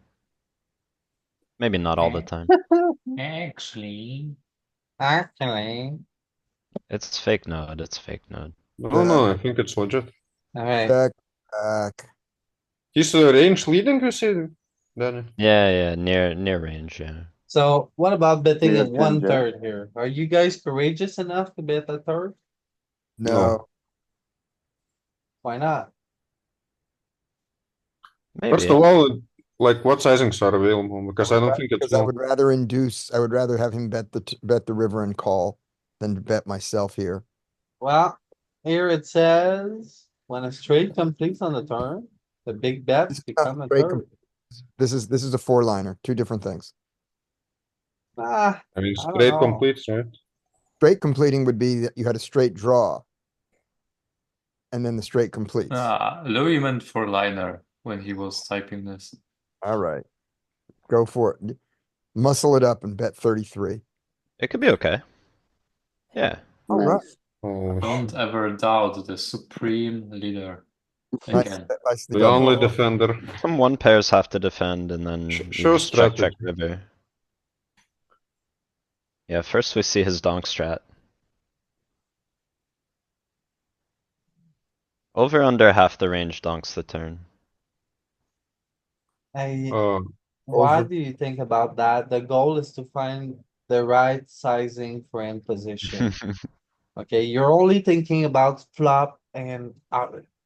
maybe not all the time. Actually, It's fake node, it's fake node. No, I think it's legit. alright, Back. He's range leading, you say, Danny? Yeah, near range, yeah. so what about betting We at have 10 jack. 1/3 here? Are you guys courageous enough to bet a third? No, Why not? First Maybe. of all, like what sizings are available? Because I don't think it's because I small. would rather induce, I would rather have him bet the river and call than to bet myself here. Well, here it says, when a straight completes on the turn, the big bets This is not become a straight third. This is a four-liner, two different things. Ah, I mean, I don't straight know. completes, right? Straight completing would be that you had a straight draw. And then the straight completes. Louis meant for liner when he was typing this. All right. Go for it. Muscle it up and bet 33. It could be okay. Yeah. All right. Nice. Oh, Don't ever doubt the supreme leader. Nice, Again. nicely the done. only defender. Some one pairs have to defend and then you Show just check strategy. river. Yeah, first we see his donk strat. Over under half the range donks the turn. Hey, Uh, what over. do you think about that? The goal is to find the right sizing for end position. Okay, you're only thinking about flop and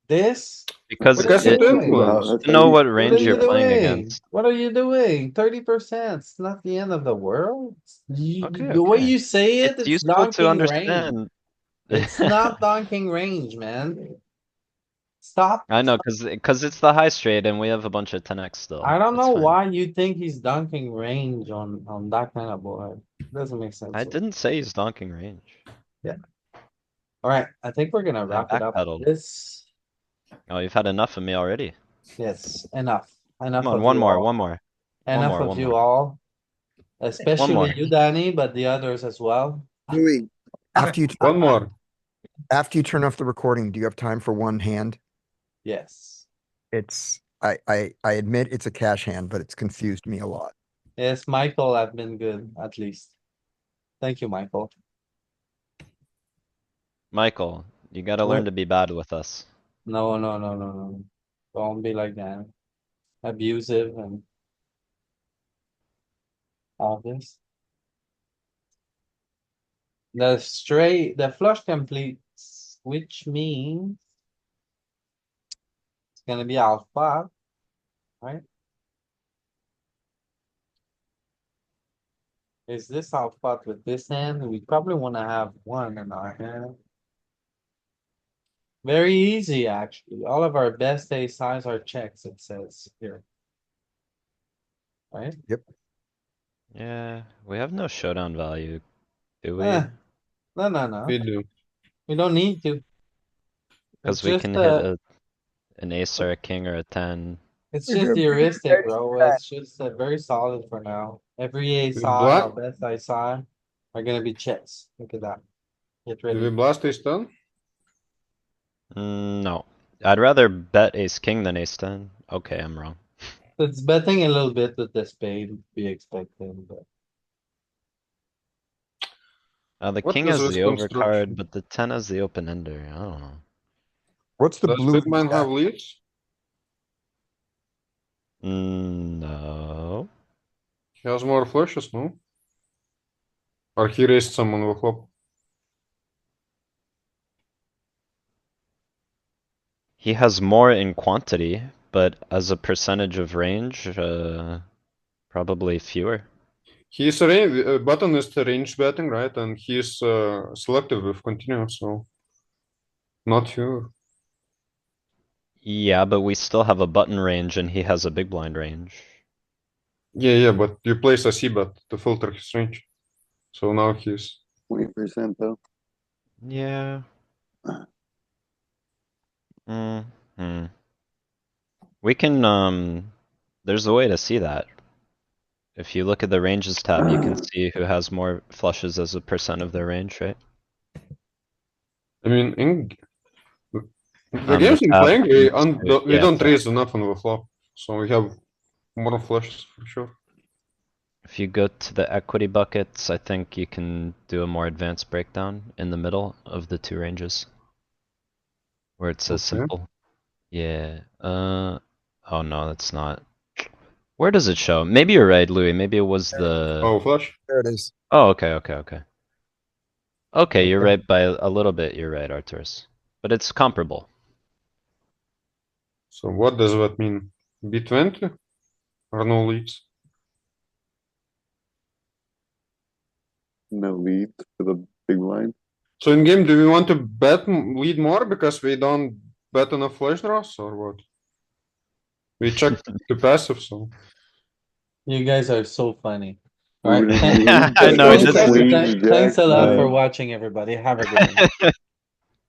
this. Because What are because you it it, doing? influences. That's to how know you. what What are range you you're playing doing? against. What are you doing? 30%. It's not the end of the world. Okay, The way okay. you say it, It's it's useful to donking range. understand. It's not donking range, man. Stop. I know, cause it's the high straight and we have a bunch of 10x still. I don't It's know fine. why you think he's dunking range on that kind of board. Doesn't make sense. I didn't say he's donking range. Alright, I think we're gonna I wrap it up. backpedaled. This, Oh, you've had enough of me already. yes, enough. Come Enough on, of one you more, all. one more. Enough of one you more. all. One Especially more. you, Danny, but the others as well. Louis, after you, One more. after you turn off the recording, do you have time for one hand? Yes. I admit it's a cash hand, but it's confused me a lot. Yes, Michael, I've been good, at least. Thank you, Michael. Michael, you gotta learn What? to be bad with us. No. Don't be like that. Abusive and all this. The flush completes, which means it's gonna be alpha, right? Is this alpha with this hand? We probably wanna have one in our hand. Very easy, actually. All of our best ace size are checks, it says here. Right? Yeah, we have no showdown value, do we? Eh, no. We do. We don't need to. It's Cause we just can hit an ace or a king or a 10. it's just heuristic, bro. It's just very solid for now. Every ace We high bla- or best ace high are gonna be checks. Look at that. Get Do we ready. blast ace 10? No. I'd rather bet ace king than ace 10. Okay, I'm wrong. It's betting a little bit with the spade, to be expected, but The What king is has this the overcard, construction? but the 10 has the open ender. I don't know. What's the Does blue? big blind have leads? No. He has more flushes, no? Or he raised some on the flop. He has more in quantity, but as a percentage of range, probably fewer. He's button is the range betting, right? And he's selective with continue, so not sure. Yeah, but we still have a button range and he has a big blind range. Yeah, but you place a c-bet to filter his range. So now he's 20% though. Yeah. Hmm. We can, there's a way to see that. If you look at the ranges tab, you can see who has more flushes as a percent of their range, right? mean, in the On games the in top, playing, we yeah, don't raise enough on the flop, so we have more flushes for sure. if you go to the equity buckets, I think you can do a more advanced breakdown in the middle of the two ranges. Where it says Okay. simple. Yeah, oh no, that's not. Where does it show? Maybe you're right, Louis, maybe it was the, Oh, flush. There it is. oh, okay, okay, okay. Okay, you're Okay. right by a little bit, you're right, Arturus. But it's comparable. So what does that mean? B20 or no leads? No leads for the big blind. So in game, do we want to lead more because we don't bet enough flush draws or what? We check the passive, so You guys are so funny. We Alright, wouldn't lead, I gotta know, go this is. queen, jack, thanks a lot for Uh, nine. watching, everybody. Have a good one.